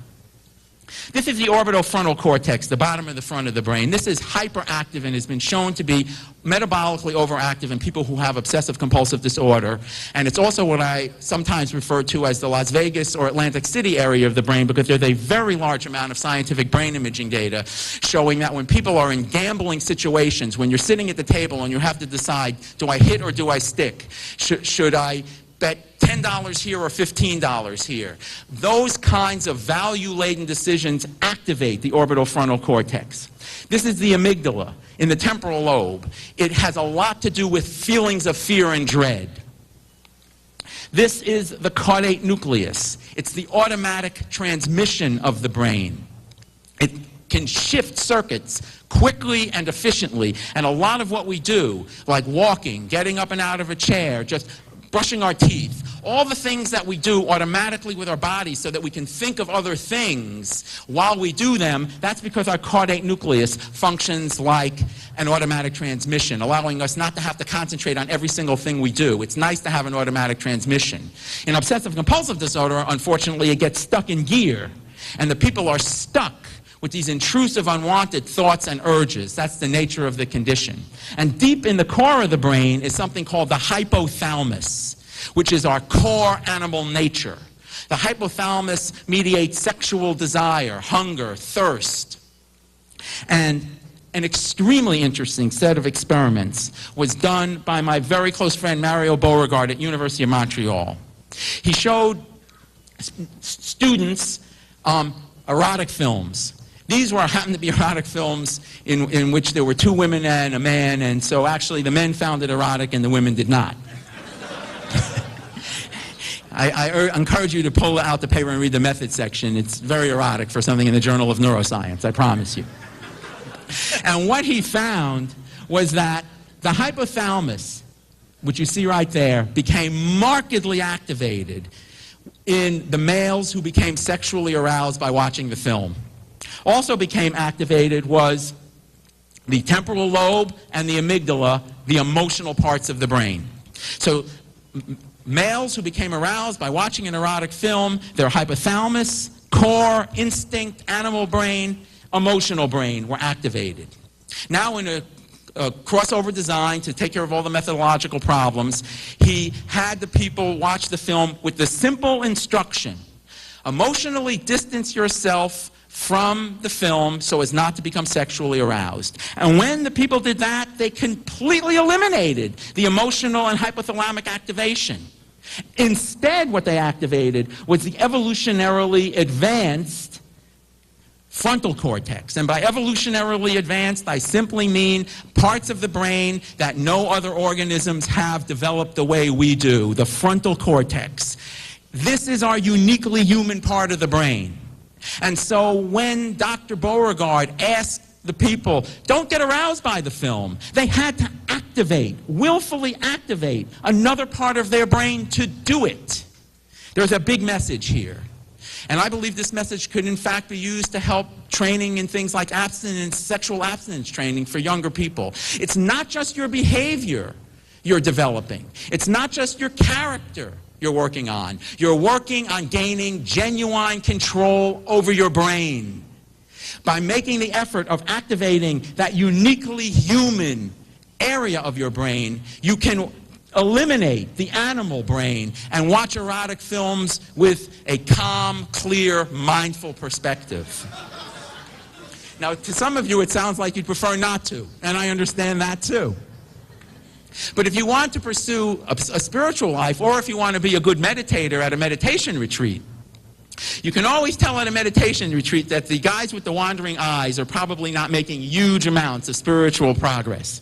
This is the orbital frontal cortex, the bottom of the front of the brain. This is hyperactive and has been shown to be metabolically overactive in people who have obsessive-compulsive disorder. And it's also what I sometimes refer to as the Las Vegas or Atlantic City area of the brain, because there's a very large amount of scientific brain imaging data showing that when people are in gambling situations, when you're sitting at the table and you have to decide, do I hit or do I stick? Should I bet $10 here or $15 here? Those kinds of value-laden decisions activate the orbital frontal cortex. This is the amygdala in the temporal lobe. It has a lot to do with feelings of fear and dread. This is the caudate nucleus. It's the automatic transmission of the brain. It can shift circuits quickly and efficiently, and a lot of what we do, like walking, getting up and out of a chair, just brushing our teeth, all the things that we do automatically with our bodies so that we can think of other things while we do them, that's because our caudate nucleus functions like an automatic transmission, allowing us not to have to concentrate on every single thing we do. It's nice to have an automatic transmission. In obsessive-compulsive disorder, unfortunately, it gets stuck in gear, and the people are stuck with these intrusive, unwanted thoughts and urges. That's the nature of the condition. And deep in the core of the brain is something called the hypothalamus, which is our core animal nature. The hypothalamus mediates sexual desire, hunger, thirst. And an extremely interesting set of experiments was done by my very close friend Mario Beauregard at University of Montreal. He showed students erotic films. These happened to be erotic films in which there were two women and a man, and so actually the men found it erotic and the women did not. I encourage you to pull out the paper and read the method section. It's very erotic for something in the Journal of Neuroscience, I promise you. And what he found was that the hypothalamus, which you see right there, became markedly activated in the males who became sexually aroused by watching the film. Also became activated was the temporal lobe and the amygdala, the emotional parts of the brain. So males who became aroused by watching an erotic film, their hypothalamus, core, instinct, animal brain, emotional brain were activated. Now in a crossover design to take care of all the methodological problems, he had the people watch the film with the simple instruction: emotionally distance yourself from the film so as not to become sexually aroused. And when the people did that, they completely eliminated the emotional and hypothalamic activation. Instead, what they activated was the evolutionarily advanced frontal cortex. And by evolutionarily advanced, I simply mean parts of the brain that no other organisms have developed the way we do, the frontal cortex. This is our uniquely human part of the brain. And so when Dr. Beauregard asked the people, don't get aroused by the film, they had to activate, willfully activate another part of their brain to do it. There's a big message here. And I believe this message could in fact be used to help training in things like abstinence, sexual abstinence training for younger people. It's not just your behavior you're developing. It's not just your character you're working on. You're working on gaining genuine control over your brain. By making the effort of activating that uniquely human area of your brain, you can eliminate the animal brain and watch erotic films with a calm, clear, mindful perspective. Now, to some of you, it sounds like you'd prefer not to, and I understand that too. But if you want to pursue a spiritual life, or if you want to be a good meditator at a meditation retreat, you can always tell at a meditation retreat that the guys with the wandering eyes are probably not making huge amounts of spiritual progress.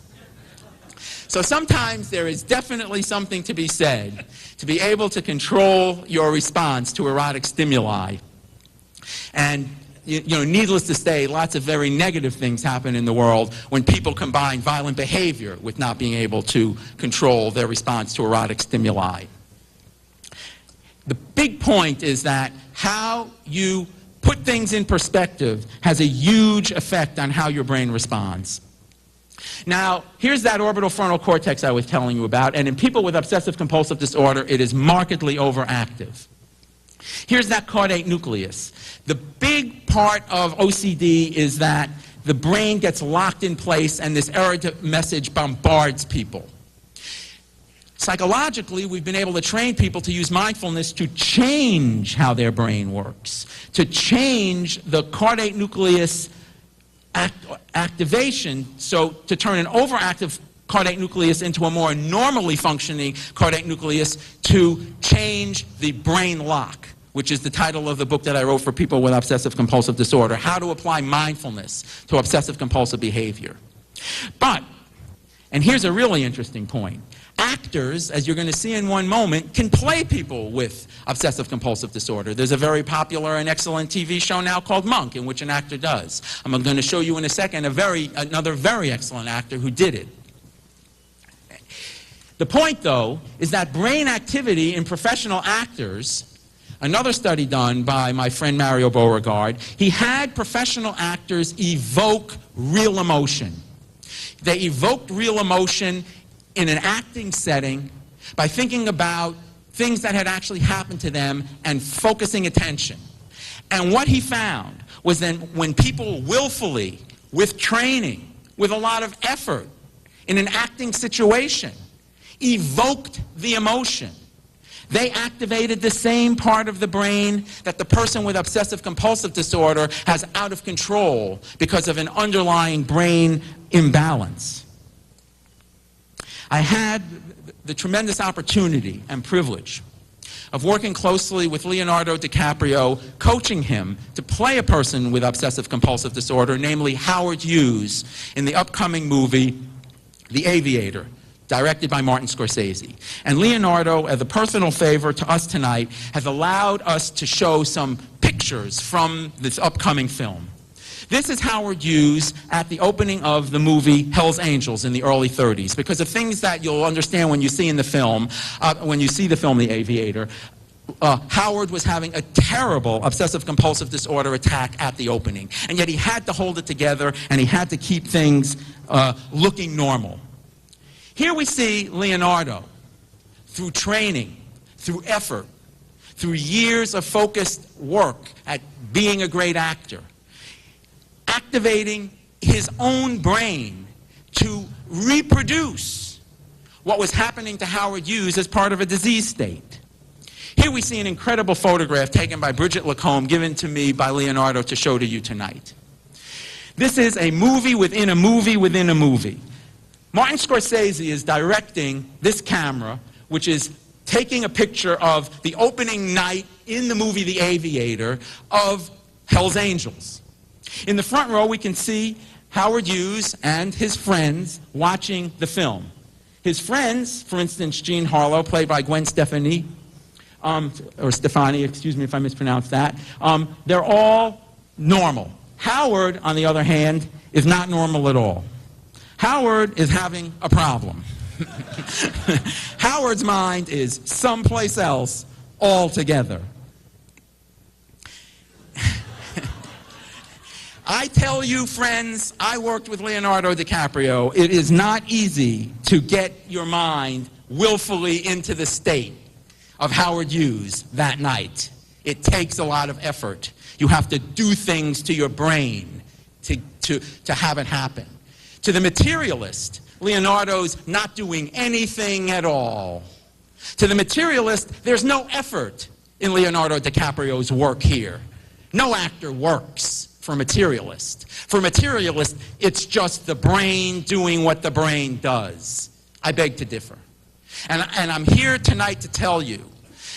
So sometimes there is definitely something to be said to be able to control your response to erotic stimuli. And needless to say, lots of very negative things happen in the world when people combine violent behavior with not being able to control their response to erotic stimuli. The big point is that how you put things in perspective has a huge effect on how your brain responds. Now, here's that orbital frontal cortex I was telling you about, and in people with obsessive-compulsive disorder, it is markedly overactive. Here's that caudate nucleus. The big part of OCD is that the brain gets locked in place and this error message bombards people. Psychologically, we've been able to train people to use mindfulness to change how their brain works, to change the caudate nucleus activation, so to turn an overactive caudate nucleus into a more normally functioning caudate nucleus, to change the brain lock, which is the title of the book that I wrote for people with obsessive-compulsive disorder, How to Apply Mindfulness to Obsessive-Compulsive Behavior. But, and here's a really interesting point, actors, as you're going to see in one moment, can play people with obsessive-compulsive disorder. There's a very popular and excellent TV show now called Monk, in which an actor does. I'm going to show you in a second another very excellent actor who did it. The point, though, is that brain activity in professional actors, another study done by my friend Mario Beauregard, he had professional actors evoke real emotion. They evoked real emotion in an acting setting by thinking about things that had actually happened to them and focusing attention. And what he found was that when people willfully, with training, with a lot of effort, in an acting situation, evoked the emotion, they activated the same part of the brain that the person with obsessive-compulsive disorder has out of control because of an underlying brain imbalance. I had the tremendous opportunity and privilege of working closely with Leonardo DiCaprio, coaching him to play a person with obsessive-compulsive disorder, namely Howard Hughes, in the upcoming movie, The Aviator, directed by Martin Scorsese. And Leonardo, as a personal favor to us tonight, has allowed us to show some pictures from this upcoming film. This is Howard Hughes at the opening of the movie Hell's Angels in the early 30s, because of things that you'll understand when you see in the film, when you see the film The Aviator. Howard was having a terrible obsessive-compulsive disorder attack at the opening, and yet he had to hold it together, and he had to keep things looking normal. Here we see Leonardo, through training, through effort, through years of focused work at being a great actor, activating his own brain to reproduce what was happening to Howard Hughes as part of a disease state. Here we see an incredible photograph taken by Bridget Lacombe, given to me by Leonardo to show to you tonight. This is a movie within a movie within a movie. Martin Scorsese is directing this camera, which is taking a picture of the opening night in the movie The Aviator of Hell's Angels. In the front row, we can see Howard Hughes and his friends watching the film. His friends, for instance, Jean Harlow, played by Gwen Stefani, or Stefani, excuse me if I mispronounced that, they're all normal. Howard, on the other hand, is not normal at all. Howard is having a problem. Howard's mind is someplace else altogether. I tell you, friends, I worked with Leonardo DiCaprio. It is not easy to get your mind willfully into the state of Howard Hughes that night. It takes a lot of effort. You have to do things to your brain to have it happen. To the materialist, Leonardo's not doing anything at all. To the materialist, there's no effort in Leonardo DiCaprio's work here. No actor works for a materialist. For a materialist, it's just the brain doing what the brain does. I beg to differ. And I'm here tonight to tell you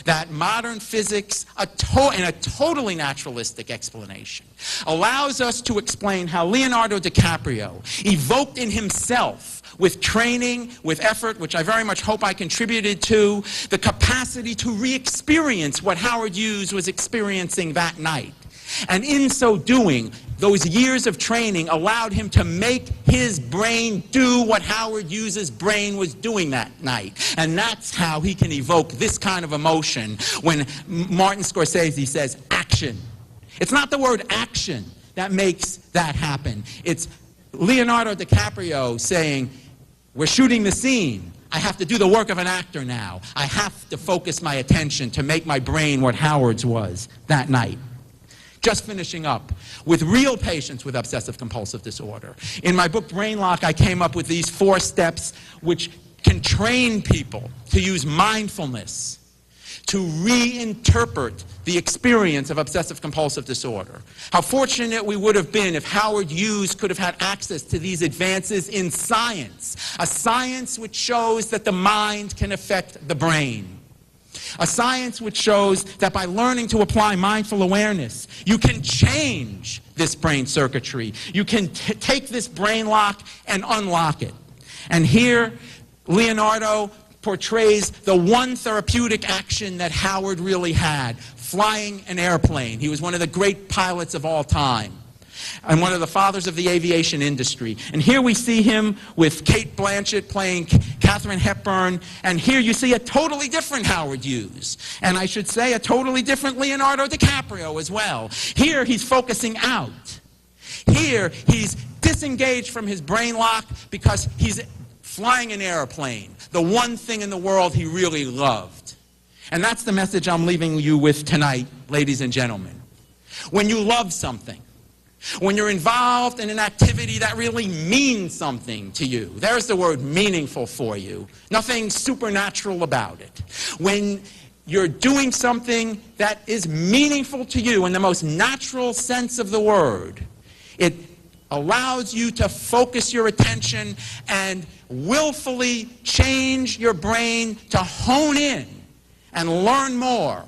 that modern physics, in a totally naturalistic explanation, allows us to explain how Leonardo DiCaprio evoked in himself, with training, with effort, which I very much hope I contributed to, the capacity to re-experience what Howard Hughes was experiencing that night. And in so doing, those years of training allowed him to make his brain do what Howard Hughes' brain was doing that night. And that's how he can evoke this kind of emotion when Martin Scorsese says action. It's not the word action that makes that happen. It's Leonardo DiCaprio saying, we're shooting the scene. I have to do the work of an actor now. I have to focus my attention to make my brain what Howard's was that night. Just finishing up, with real patients with obsessive-compulsive disorder. In my book, Brain Lock, I came up with these 4 steps which can train people to use mindfulness to reinterpret the experience of obsessive-compulsive disorder. How fortunate we would have been if Howard Hughes could have had access to these advances in science, a science which shows that the mind can affect the brain. A science which shows that by learning to apply mindful awareness, you can change this brain circuitry. You can take this brain lock and unlock it. And here, Leonardo portrays the one therapeutic action that Howard really had, flying an airplane. He was one of the great pilots of all time, and one of the fathers of the aviation industry. And here we see him with Cate Blanchett playing Katharine Hepburn, and here you see a totally different Howard Hughes, and I should say a totally different Leonardo DiCaprio as well. Here he's focusing out. Here he's disengaged from his brain lock because he's flying an airplane, the one thing in the world he really loved. And that's the message I'm leaving you with tonight, ladies and gentlemen. When you love something, when you're involved in an activity that really means something to you, there's the word meaningful for you, nothing supernatural about it. When you're doing something that is meaningful to you in the most natural sense of the word, it allows you to focus your attention and willfully change your brain to hone in and learn more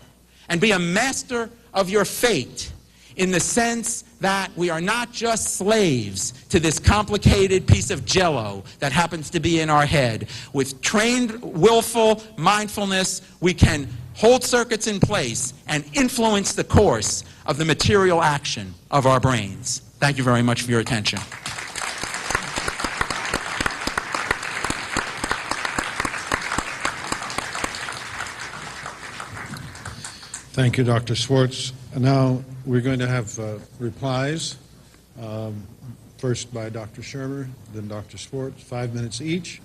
and be a master of your fate, in the sense that we are not just slaves to this complicated piece of jello that happens to be in our head. With trained, willful mindfulness, we can hold circuits in place and influence the course of the material action of our brains. Thank you very much for your attention. Thank you, Dr. Schwartz. Now we're going to have replies, first by Dr. Shermer, then Dr. Schwartz, 5 minutes each.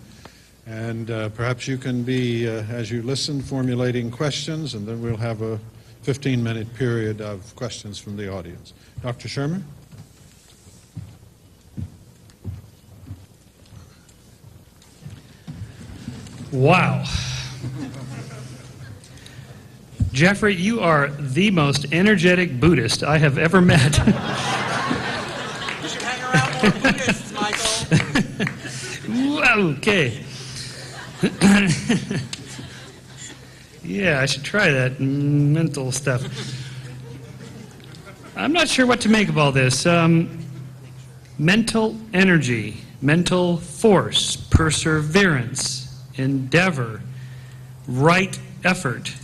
And perhaps you can be, as you listen, formulating questions, and then we'll have a 15-minute period of questions from the audience. Dr. Shermer? Wow. Jeffrey, you are the most energetic Buddhist I have ever met. You should hang around more Buddhists, Michael. Okay. Yeah, I should try that mental stuff. I'm not sure what to make of all this. Mental energy, mental force, perseverance, endeavor, right effort,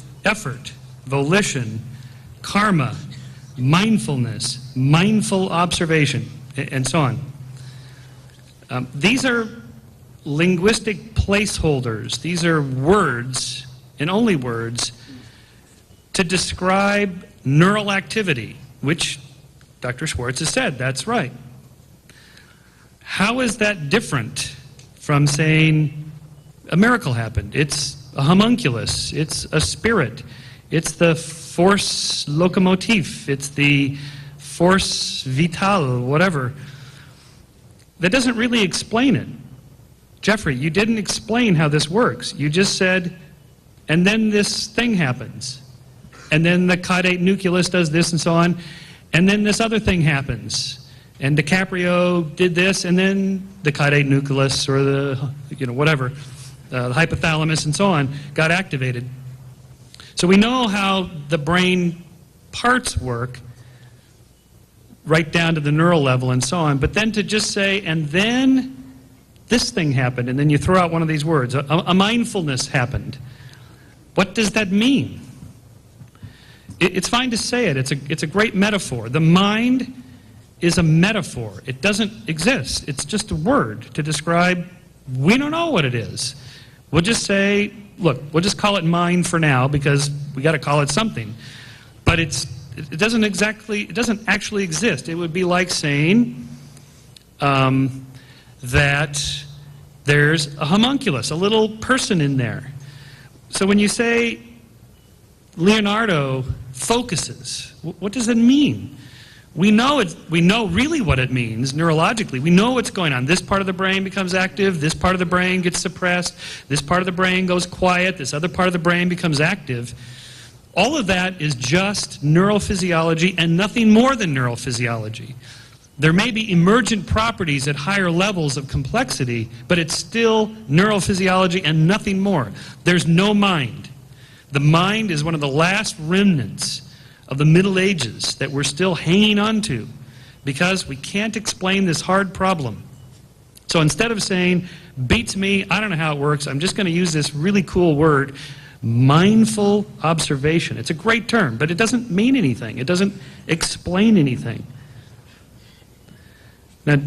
volition, karma, mindfulness, mindful observation, and so on. These are linguistic placeholders. These are words, and only words, to describe neural activity, which Dr. Schwartz has said, that's right. How is that different from saying a miracle happened? It's a homunculus, it's a spirit, it's the force locomotive, it's the force vital, whatever. That doesn't really explain it. Jeffrey, you didn't explain how this works. You just said, and then this thing happens. And then the caudate nucleus does this and so on. And then this other thing happens. And DiCaprio did this, and then the caudate nucleus, or the, whatever, the hypothalamus and so on, got activated. So we know how the brain parts work, right down to the neural level and so on. But then to just say, and then this thing happened, and then you throw out one of these words, a mindfulness happened. What does that mean? It's fine to say it. It's a great metaphor. The mind is a metaphor. It doesn't exist. It's just a word to describe, we don't know what it is. We'll just say, look, we'll just call it mind for now because we got to call it something. But it doesn't actually exist. It would be like saying that there's a homunculus, a little person in there. So when you say Leonardo focuses, what does it mean? We know really what it means neurologically. We know what's going on. This part of the brain becomes active, this part of the brain gets suppressed, this part of the brain goes quiet, this other part of the brain becomes active. All of that is just neural physiology and nothing more than neural physiology. There may be emergent properties at higher levels of complexity, but it's still neural physiology and nothing more. There's no mind. The mind is one of the last remnants of the Middle Ages that we're still hanging on to because we can't explain this hard problem. So instead of saying, beats me, I don't know how it works, I'm just going to use this really cool word, mindful observation. It's a great term, but it doesn't mean anything. It doesn't explain anything. Now,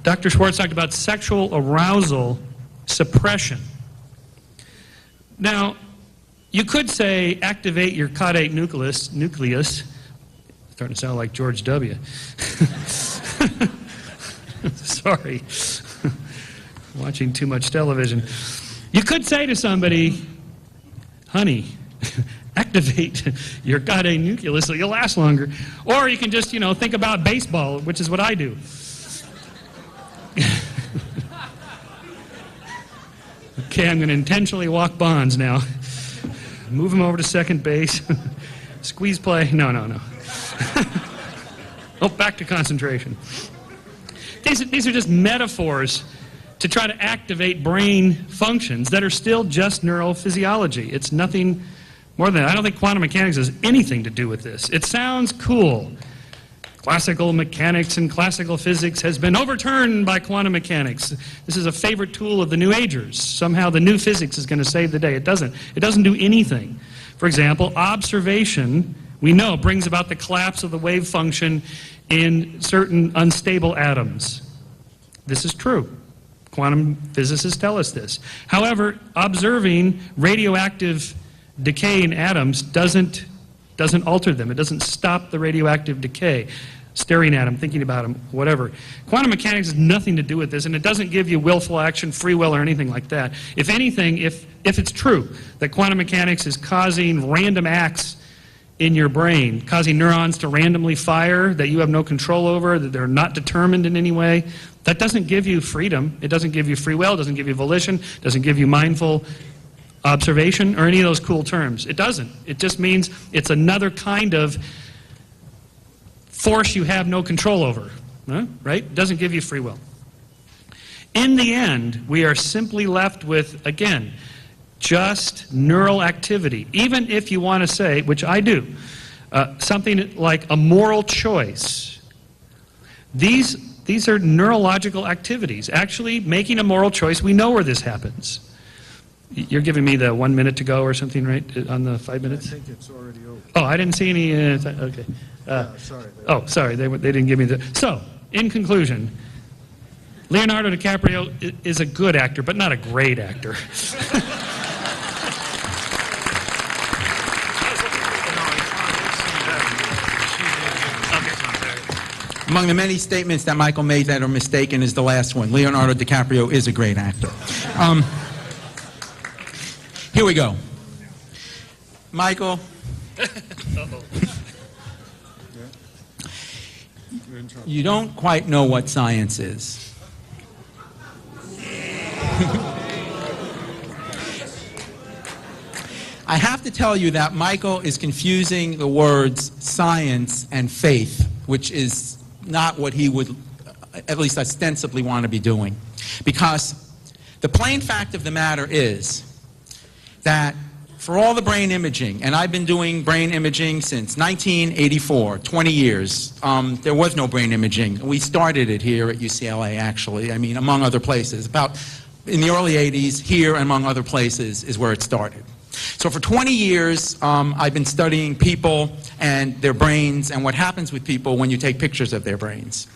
Dr. Schwartz talked about sexual arousal suppression. Now, you could say activate your caudate nucleus. Starting to sound like George W. Sorry. Watching too much television. You could say to somebody, honey, activate your caudate nucleus so you'll last longer. Or you can just, think about baseball, which is what I do. Okay, I'm going to intentionally walk Bonds now. Move him over to second base. Squeeze play. No. Oh, back to concentration. These are just metaphors to try to activate brain functions that are still just neural physiology. It's nothing More than that, I don't think quantum mechanics has anything to do with this. It sounds cool. Classical mechanics and classical physics has been overturned by quantum mechanics. This is a favorite tool of the New Agers. Somehow the new physics is going to save the day. It doesn't. It doesn't do anything. For example, observation, we know, brings about the collapse of the wave function in certain unstable atoms. This is true. Quantum physicists tell us this. However, observing radioactive decay in atoms doesn't alter them. It doesn't stop the radioactive decay. Staring at them, thinking about them, whatever. Quantum mechanics has nothing to do with this, and it doesn't give you willful action, free will, or anything like that. If anything, if it's true that quantum mechanics is causing random acts in your brain, causing neurons to randomly fire that you have no control over, that they're not determined in any way, that doesn't give you freedom. It doesn't give you free will. It doesn't give you volition. It doesn't give you mindful observation or any of those cool terms. It doesn't. It just means it's another kind of force you have no control over, right? It doesn't give you free will. In the end, we are simply left with, again, just neural activity. Even if you want to say, which I do, something like a moral choice. These are neurological activities. Actually, making a moral choice, we know where this happens. You're giving me the 1 minute to go or something, right, on the 5 minutes? I think it's already over. Oh, I didn't see any, okay. Sorry. Oh, sorry, they didn't give me the... So, in conclusion, Leonardo DiCaprio is a good actor, but not a great actor. Among the many statements that Michael made that are mistaken is the last one. Leonardo DiCaprio is a great actor. Here we go. Michael. You don't quite know what science is. I have to tell you that Michael is confusing the words science and faith, which is not what he would, at least ostensibly, want to be doing. Because the plain fact of the matter is that for all the brain imaging, and I've been doing brain imaging since 1984, 20 years. There was no brain imaging. We started it here at UCLA, actually. I mean, among other places. About in the early 80s, here, among other places, is where it started. So for 20 years, I've been studying people and their brains and what happens with people when you take pictures of their brains.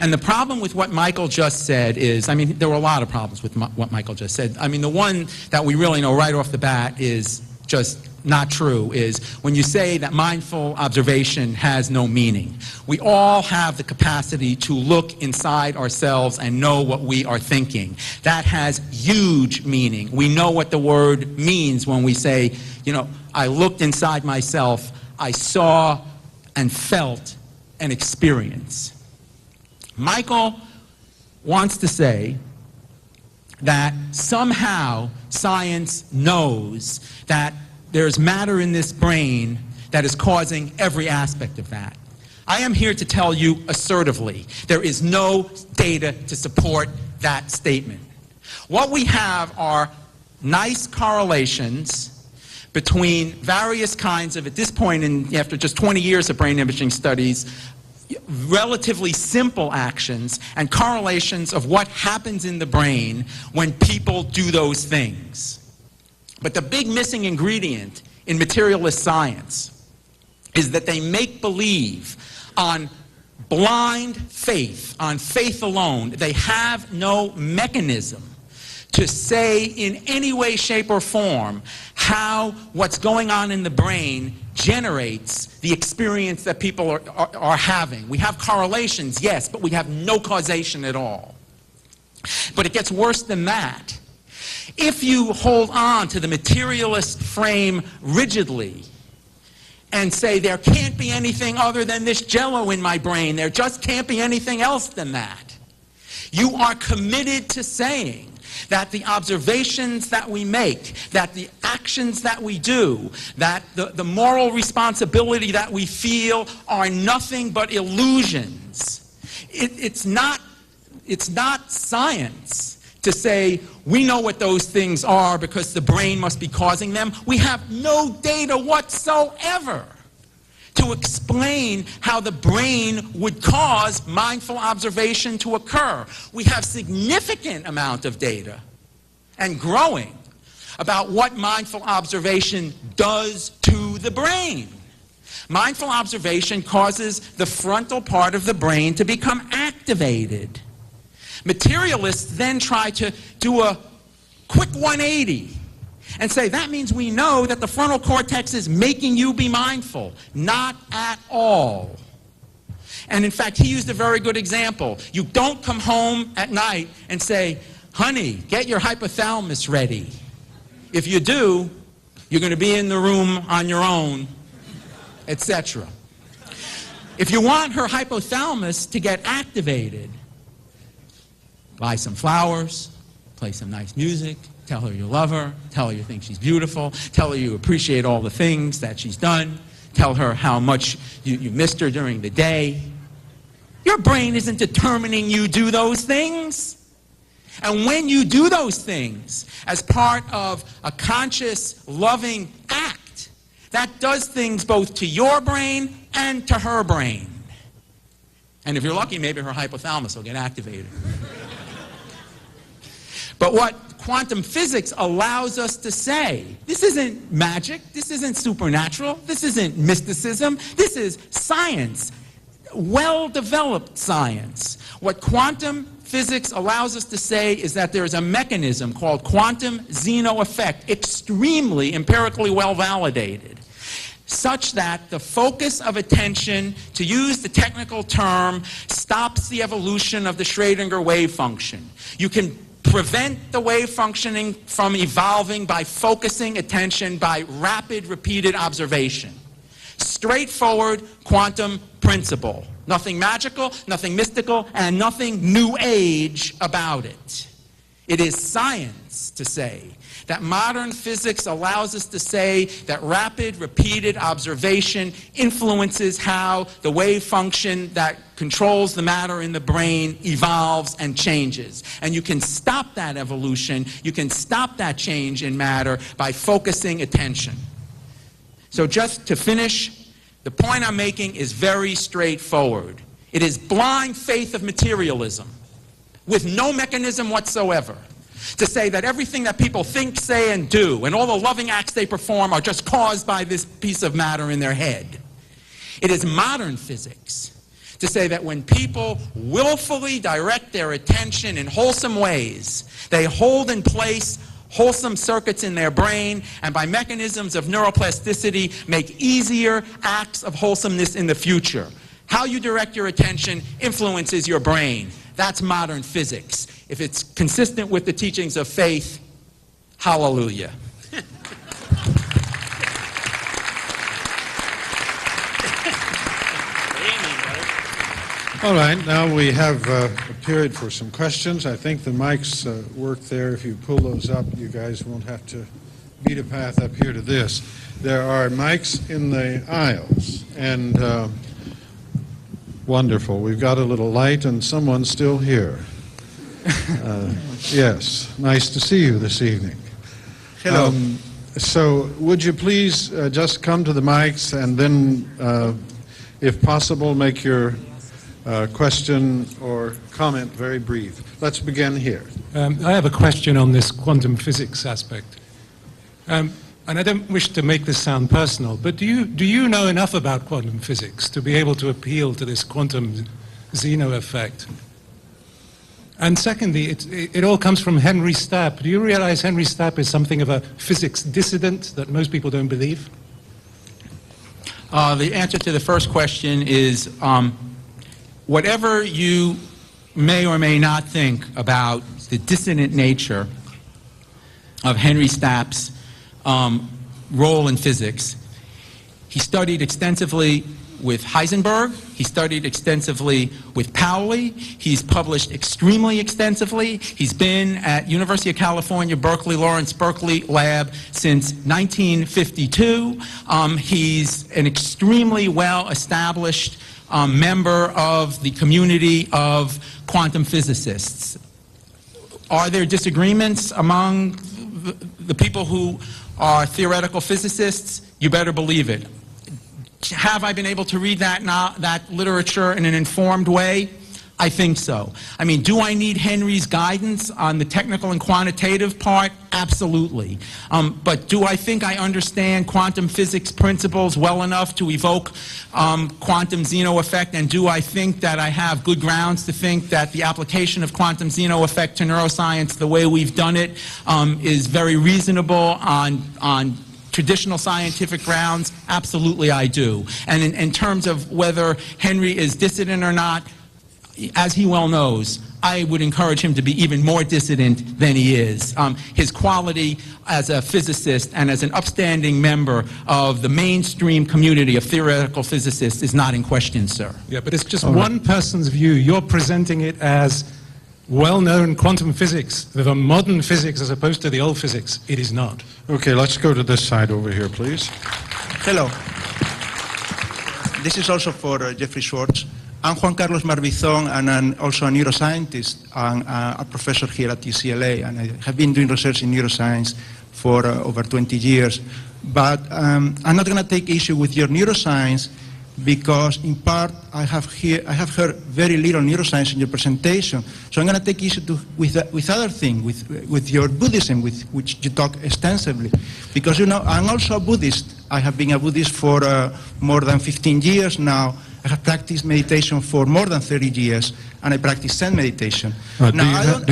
And the problem with what Michael just said is, I mean, there were a lot of problems with what Michael just said. I mean, the one that we really know right off the bat is just not true, is when you say that mindful observation has no meaning. We all have the capacity to look inside ourselves and know what we are thinking. That has huge meaning. We know what the word means when we say, you know, I looked inside myself, I saw and felt an experience. Michael wants to say that somehow science knows that there's matter in this brain that is causing every aspect of that. I am here to tell you assertively, there is no data to support that statement. What we have are nice correlations between various kinds of, at this point, after just 20 years of brain imaging studies, relatively simple actions and correlations of what happens in the brain when people do those things. But the big missing ingredient in materialist science is that they make believe on blind faith, on faith alone. They have no mechanism to say in any way, shape, or form how what's going on in the brain generates the experience that people are having. We have correlations, yes, but we have no causation at all. But it gets worse than that. If you hold on to the materialist frame rigidly and say there can't be anything other than this jello in my brain, there just can't be anything else than that, you are committed to saying that the observations that we make, that the actions that we do, that the moral responsibility that we feel are nothing but illusions. It's not science to say we know what those things are because the brain must be causing them. We have no data whatsoever to explain how the brain would cause mindful observation to occur. We have significant amount of data, and growing, about what mindful observation does to the brain. Mindful observation causes the frontal part of the brain to become activated. Materialists then try to do a quick 180 and say that means we know that the frontal cortex is making you be mindful. Not at all. And in fact, he used a very good example. You don't come home at night and say, honey, get your hypothalamus ready. If you do, you're going to be in the room on your own, etc. If you want her hypothalamus to get activated, buy some flowers, play some nice music, tell her you love her, tell her you think she's beautiful, tell her you appreciate all the things that she's done, tell her how much you missed her during the day. Your brain isn't determining you do those things. And when you do those things as part of a conscious, loving act, that does things both to your brain and to her brain. And if you're lucky, maybe her hypothalamus will get activated. But what quantum physics allows us to say, this isn't magic, this isn't supernatural, this isn't mysticism, this is science, well-developed science. What quantum physics allows us to say is that there is a mechanism called quantum Zeno effect, extremely empirically well validated, such that the focus of attention, to use the technical term, stops the evolution of the Schrödinger wave function. You can prevent the wave functioning from evolving by focusing attention by rapid, repeated observation. Straightforward quantum principle. Nothing magical, nothing mystical, and nothing new age about it. It is science to say that modern physics allows us to say that rapid, repeated observation influences how the wave function that controls the matter in the brain evolves and changes. And you can stop that evolution, you can stop that change in matter by focusing attention. So just to finish, the point I'm making is very straightforward. It is blind faith of materialism with no mechanism whatsoever to say that everything that people think, say, and do, and all the loving acts they perform are just caused by this piece of matter in their head. It is modern physics to say that when people willfully direct their attention in wholesome ways, they hold in place wholesome circuits in their brain, and by mechanisms of neuroplasticity make easier acts of wholesomeness in the future. How you direct your attention influences your brain. That's modern physics. If it's consistent with the teachings of faith, hallelujah. All right, now we have a period for some questions. I think the mics work there. If you pull those up, you guys won't have to beat a path up here to this. There are mics in the aisles, and wonderful. We've got a little light, and someone's still here. Yes, nice to see you this evening. Hello. So would you please just come to the mics and then, if possible, make your question or comment very brief. Let's begin here. I have a question on this quantum physics aspect. And I don't wish to make this sound personal, but do you know enough about quantum physics to be able to appeal to this quantum Zeno effect? And secondly, it all comes from Henry Stapp. Do you realize Henry Stapp is something of a physics dissident that most people don't believe? The answer to the first question is whatever you may or may not think about the dissonant nature of Henry Stapp's role in physics, he studied extensively with Heisenberg, he studied extensively with Pauli, he's published extremely extensively, he's been at University of California, Berkeley, Lawrence Berkeley lab since 1952. He's an extremely well-established member of the community of quantum physicists. Are there disagreements among the people who are theoretical physicists? You better believe it. Have I been able to read that literature in an informed way? I think so. I mean, do I need Henry's guidance on the technical and quantitative part? Absolutely. But do I think I understand quantum physics principles well enough to evoke quantum Zeno effect? And do I think that I have good grounds to think that the application of quantum Zeno effect to neuroscience, the way we've done it, is very reasonable on traditional scientific grounds? Absolutely I do. And in terms of whether Henry is dissident or not, as he well knows, I would encourage him to be even more dissident than he is. His quality as a physicist and as an upstanding member of the mainstream community of theoretical physicists is not in question, sir. Yeah, but it's just one person's view. You're presenting it as well-known quantum physics, the modern physics as opposed to the old physics. It is not. Okay, let's go to this side over here, please. Hello. This is also for Jeffrey Schwartz. I'm Juan Carlos Marbizon, and I'm also a neuroscientist and a professor here at UCLA, and I have been doing research in neuroscience for over 20 years. But I'm not going to take issue with your neuroscience because, in part, I have heard very little neuroscience in your presentation. So I'm going to take issue with other things, with your Buddhism, with which you talk extensively. Because, you know, I'm also a Buddhist. I have been a Buddhist for more than 15 years now. I have practiced meditation for more than 30 years, and I practice Zen meditation. Do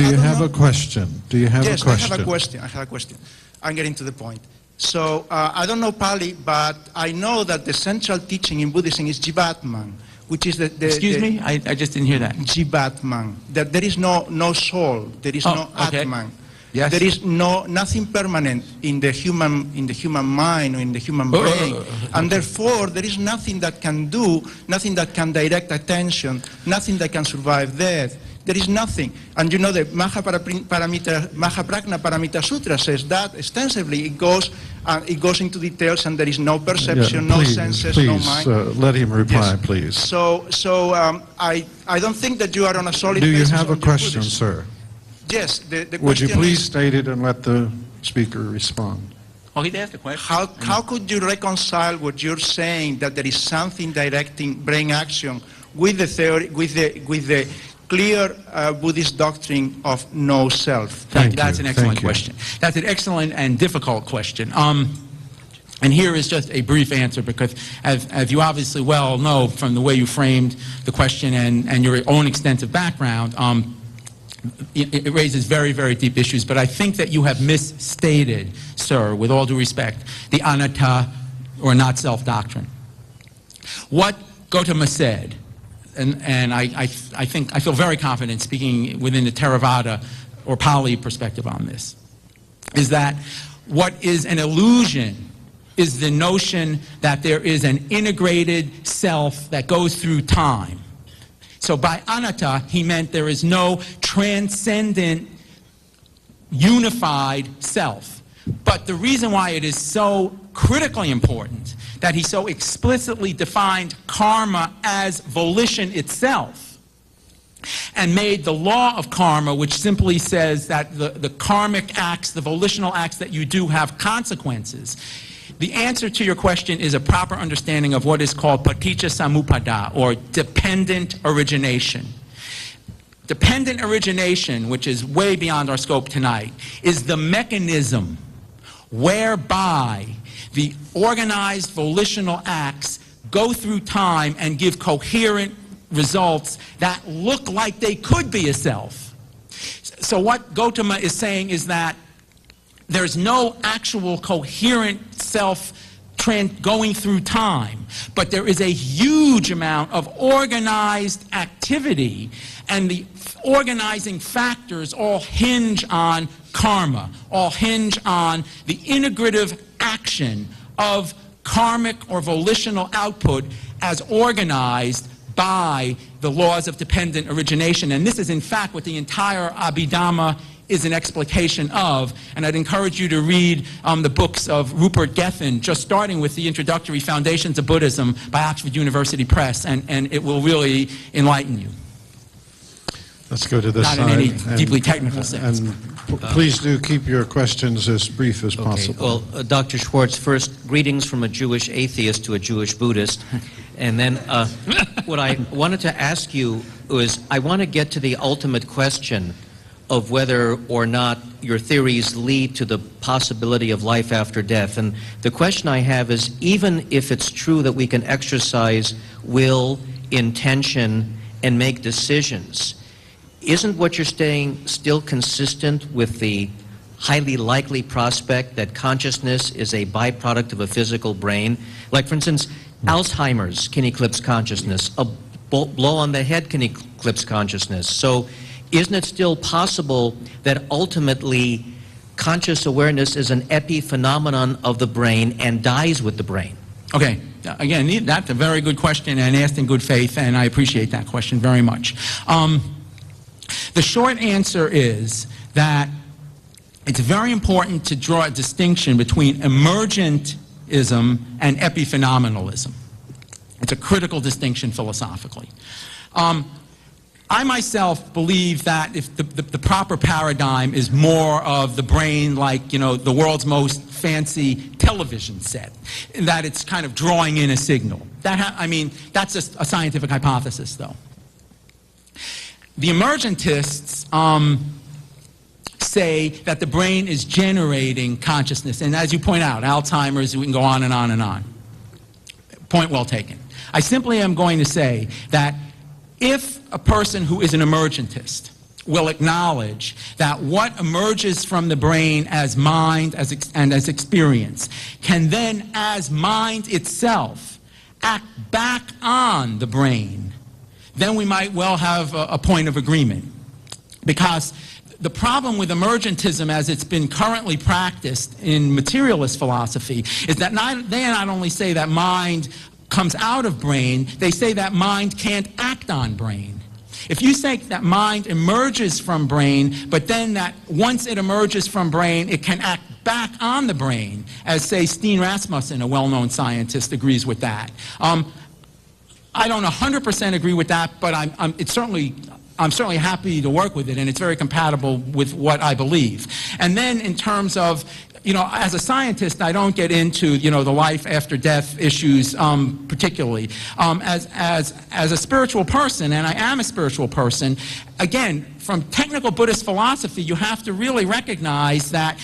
you have a question? Do you have a question? Yes, I have a question. I have a question. I'm getting to the point. So I don't know Pali, but I know that the central teaching in Buddhism is Jivatman, which is the Excuse me? I just didn't hear that. Jivatman. That there is no soul. There is no okay. Atman. Yes. There is nothing permanent in the human mind or in the human brain, and therefore there is nothing that can do, nothing that can direct attention, nothing that can survive death. There is nothing. And you know the Mahaprajna Paramita Sutra says that extensively. It goes into details, and there is no perception, no senses, no mind. Please, let him reply, Yes. please. So I don't think that you are on a solid Do you basis have a on your question, Buddhism. sir? Yes. The question Would you please is, state it and let the speaker respond? Oh, he asked a question. how could you reconcile what you're saying, that there is something directing brain action, with the theory, with the clear Buddhist doctrine of no self? Thank you. That's an excellent Thank you. question. That's an excellent and difficult question. And here is just a brief answer, because as you obviously well know from the way you framed the question and your own extensive background, it raises very, very deep issues. But I think that you have misstated, sir, with all due respect, the anatta or not self doctrine. What Gautama said, and I think I feel very confident speaking within the Theravada or Pali perspective on this, is that what is an illusion is the notion that there is an integrated self that goes through time. So by anatta, he meant there is no transcendent, unified self. But the reason why it is so critically important that he so explicitly defined karma as volition itself and made the law of karma, which simply says that the karmic acts, the volitional acts that you do have consequences. The answer to your question is a proper understanding of what is called paticca samuppada, or dependent origination. Dependent origination, which is way beyond our scope tonight, is the mechanism whereby the organized volitional acts go through time and give coherent results that look like they could be a self. So what Gautama is saying is that there's no actual coherent self going through time, but there is a huge amount of organized activity, and the organizing factors all hinge on karma, all hinge on the integrative action of karmic or volitional output as organized by the laws of dependent origination. And this is in fact what the entire Abhidhamma is an explication of, and I'd encourage you to read the books of Rupert Gethin, just starting with the introductory Foundations of Buddhism by Oxford University Press, and it will really enlighten you. Let's go to this Not side. in any deeply technical sense. And please do keep your questions as brief as Okay. possible. Well, Dr. Schwartz, first, greetings from a Jewish atheist to a Jewish Buddhist. And then what I wanted to ask you was, I want to get to the ultimate question of whether or not your theories lead to the possibility of life after death. And the question I have is, even if it's true that we can exercise will, intention, and make decisions, isn't what you're saying still consistent with the highly likely prospect that consciousness is a byproduct of a physical brain? Like, for instance, Alzheimer's can eclipse consciousness. A blow on the head can eclipse consciousness. So isn't it still possible that ultimately conscious awareness is an epiphenomenon of the brain and dies with the brain? Okay. Again, that's a very good question and asked in good faith, and I appreciate that question very much. The short answer is that it's very important to draw a distinction between emergentism and epiphenomenalism. It's a critical distinction philosophically. I myself believe that if the proper paradigm is more of the brain like, you know, the world's most fancy television set, in that it's kind of drawing in a signal. I mean, that's just a scientific hypothesis, though. The emergentists say that the brain is generating consciousness. And as you point out, Alzheimer's, we can go on and on and on. Point well taken. I simply am going to say that if a person who is an emergentist will acknowledge that what emerges from the brain as mind and as experience can then, as mind itself, act back on the brain, then we might well have a point of agreement. Because the problem with emergentism as it's been currently practiced in materialist philosophy is that they not only say that mind comes out of brain, they say that mind can't act on brain. If you say that mind emerges from brain, but then that once it emerges from brain, it can act back on the brain, as, say, Steen Rasmussen, a well-known scientist, agrees with that. I don't 100% agree with that, but I'm certainly happy to work with it, and it's very compatible with what I believe. And then in terms of, you know, as a scientist, I don't get into, you know, the life after death issues particularly. As a spiritual person, and I am a spiritual person, again, from technical Buddhist philosophy, you have to really recognize that,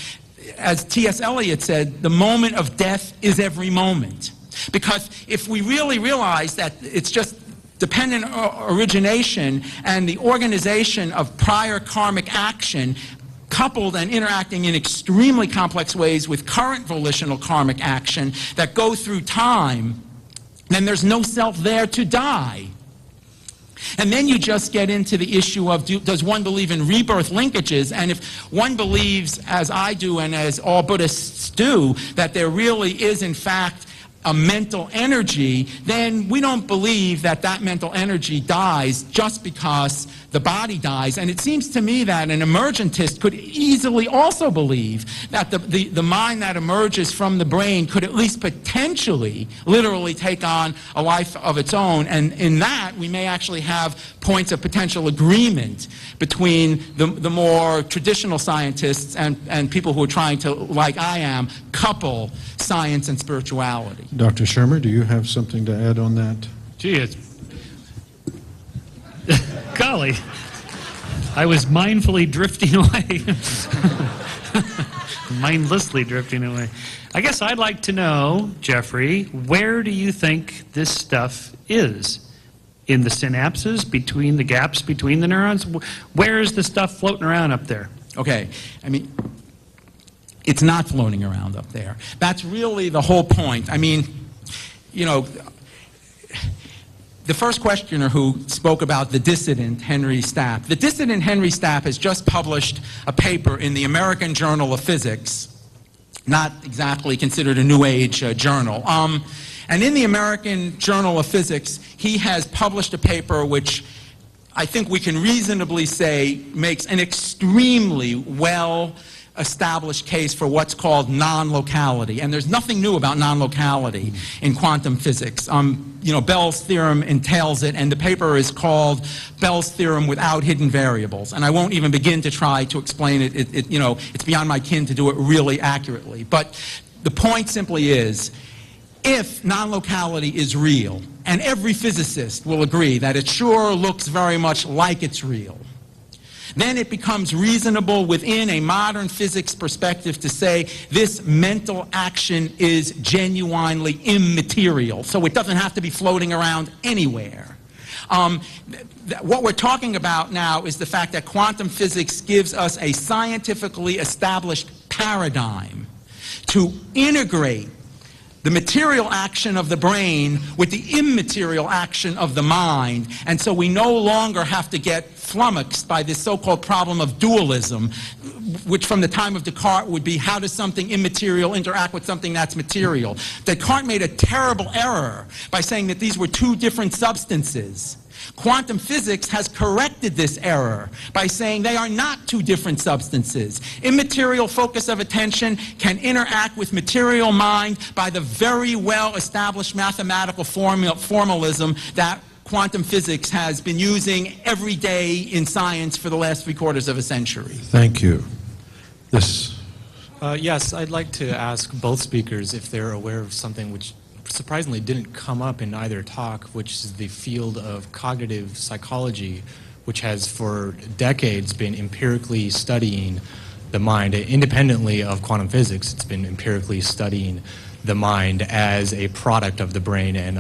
as T.S. Eliot said, the moment of death is every moment. Because if we really realize that it's just dependent origination and the organization of prior karmic action coupled and interacting in extremely complex ways with current volitional karmic action that go through time, then there's no self there to die. And then you just get into the issue of, does one believe in rebirth linkages? And if one believes, as I do and as all Buddhists do, that there really is, in fact, a mental energy, then we don't believe that that mental energy dies just because the body dies. And it seems to me that an emergentist could easily also believe that the mind that emerges from the brain could at least potentially, literally take on a life of its own. And in that, we may actually have points of potential agreement between the more traditional scientists and people who are trying to, like I am, couple science and spirituality. Dr. Shermer, do you have something to add on that? Gee, it's... Golly, I was mindfully drifting away. Mindlessly drifting away. I guess I'd like to know, Jeffrey, where do you think this stuff is? In the synapses, between the gaps between the neurons? Where is the stuff floating around up there? Okay, I mean, it's not floating around up there. That's really the whole point. I mean, you know, the first questioner who spoke about the dissident, Henry Stapp. The dissident Henry Stapp has just published a paper in the American Journal of Physics, not exactly considered a New Age journal. And in the American Journal of Physics, he has published a paper which I think we can reasonably say makes an extremely well established case for what's called non-locality. And there's nothing new about non-locality in quantum physics. Bell's theorem entails it, and the paper is called Bell's theorem without hidden variables. And I won't even begin to try to explain it. It's beyond my kin to do it really accurately. But the point simply is, if non-locality is real, and every physicist will agree that it sure looks very much like it's real, then it becomes reasonable within a modern physics perspective to say this mental action is genuinely immaterial, so it doesn't have to be floating around anywhere. What we're talking about now is the fact that quantum physics gives us a scientifically established paradigm to integrate the material action of the brain with the immaterial action of the mind. And so we no longer have to get flummoxed by this so-called problem of dualism, which from the time of Descartes would be, how does something immaterial interact with something that's material? Descartes made a terrible error by saying that these were two different substances. Quantum physics has corrected this error by saying they are not two different substances. Immaterial focus of attention can interact with material mind by the very well-established mathematical formalism that quantum physics has been using every day in science for the last 3/4 of a century. Thank you. Yes, I'd like to ask both speakers if they're aware of something which surprisingly didn't come up in either talk, which is the field of cognitive psychology, which has for decades been empirically studying the mind. Independently of quantum physics, it's been empirically studying the mind as a product of the brain, and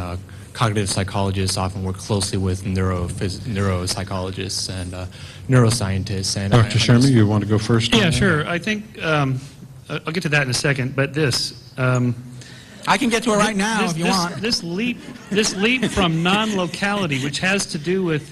cognitive psychologists often work closely with neuropsychologists and neuroscientists. And Dr. Sherman, you want to go first? Yeah, sure. I think I'll get to that in a second, but this. I can get to it right now if you want. This leap from non-locality, which has to do with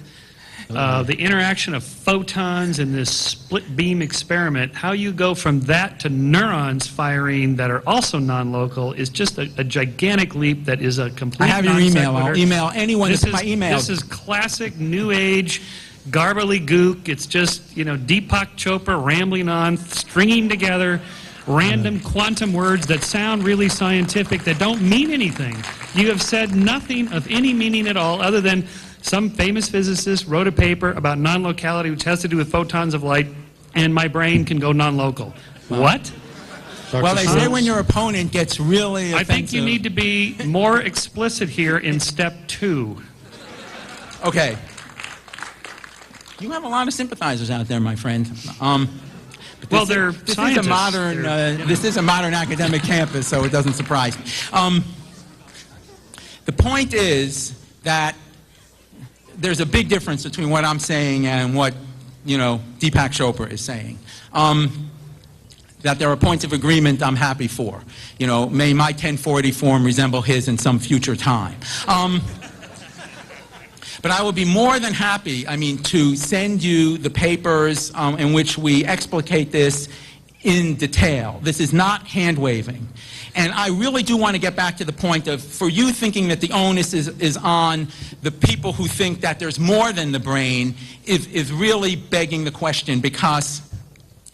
the interaction of photons in this split beam experiment, how you go from that to neurons firing that are also non-local is just a gigantic leap that is a complete I have your email. I'll email anyone this my email. This is classic New Age gobbledygook. It's just, Deepak Chopra rambling on, stringing together random quantum words that sound really scientific that don't mean anything. You have said nothing of any meaning at all other than some famous physicist wrote a paper about non-locality which has to do with photons of light, and my brain can go non-local. What? Well, they say when your opponent gets really offensive. I think you need to be more explicit here in step 2. Okay. You have a lot of sympathizers out there, my friend. Well, they're this scientists. This is a modern academic campus, so it doesn't surprise me. The point is that there's a big difference between what I'm saying and what, Deepak Chopra is saying. That there are points of agreement I'm happy for. May my 1040 form resemble his in some future time. But I will be more than happy, to send you the papers in which we explicate this in detail. This is not hand-waving. And I really do want to get back to the point of, for you thinking that the onus is on the people who think that there's more than the brain, is really begging the question, because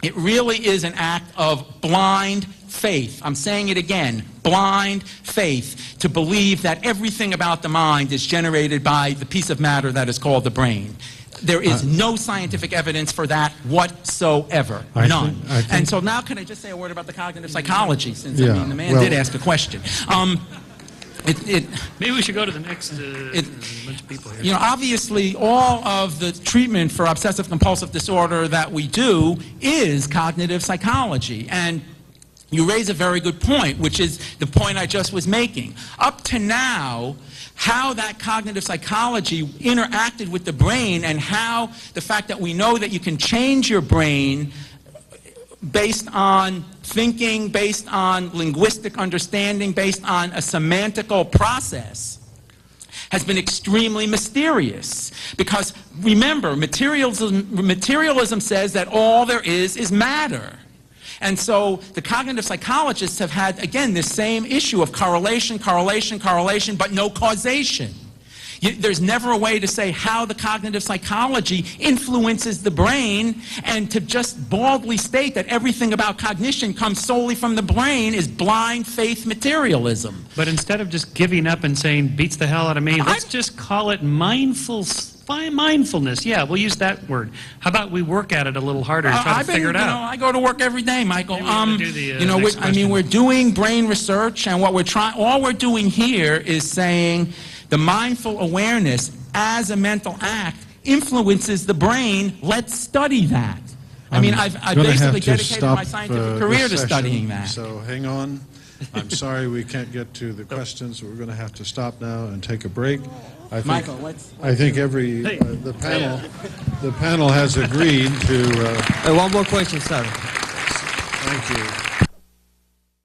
it really is an act of blind faith. I'm saying it again, blind faith, to believe that everything about the mind is generated by the piece of matter that is called the brain. There is no scientific evidence for that whatsoever. None. And so now can I just say a word about the cognitive psychology, since the man did ask a question. Maybe we should go to the next bunch of people here. Obviously, all of the treatment for obsessive-compulsive disorder that we do is cognitive psychology. And you raise a very good point, which is the point I just was making. Up to now, how that cognitive psychology interacted with the brain, and how the fact that we know that you can change your brain based on thinking, based on linguistic understanding, based on a semantical process, has been extremely mysterious. Because remember, materialism says that all there is matter. And so the cognitive psychologists have had, again, this same issue of correlation, but no causation. There's never a way to say how the cognitive psychology influences the brain, and to just baldly state that everything about cognition comes solely from the brain is blind faith materialism. But instead of just giving up and saying, beats the hell out of me, let's just call it mindfulness. Yeah, we'll use that word. How about we work at it a little harder and try to figure it out? I go to work every day, Michael. Maybe we ought to do the, next I mean, question. we're doing brain research, and what all we're doing here is saying the mindful awareness as a mental act influences the brain. Let's study that. I mean, I've gonna basically have to dedicated stop, my scientific this career to session, studying that. So hang on. I'm sorry we can't get to the questions. We're going to have to stop now and take a break. I think, Michael, the panel has agreed to. One more question, sir. Thank you.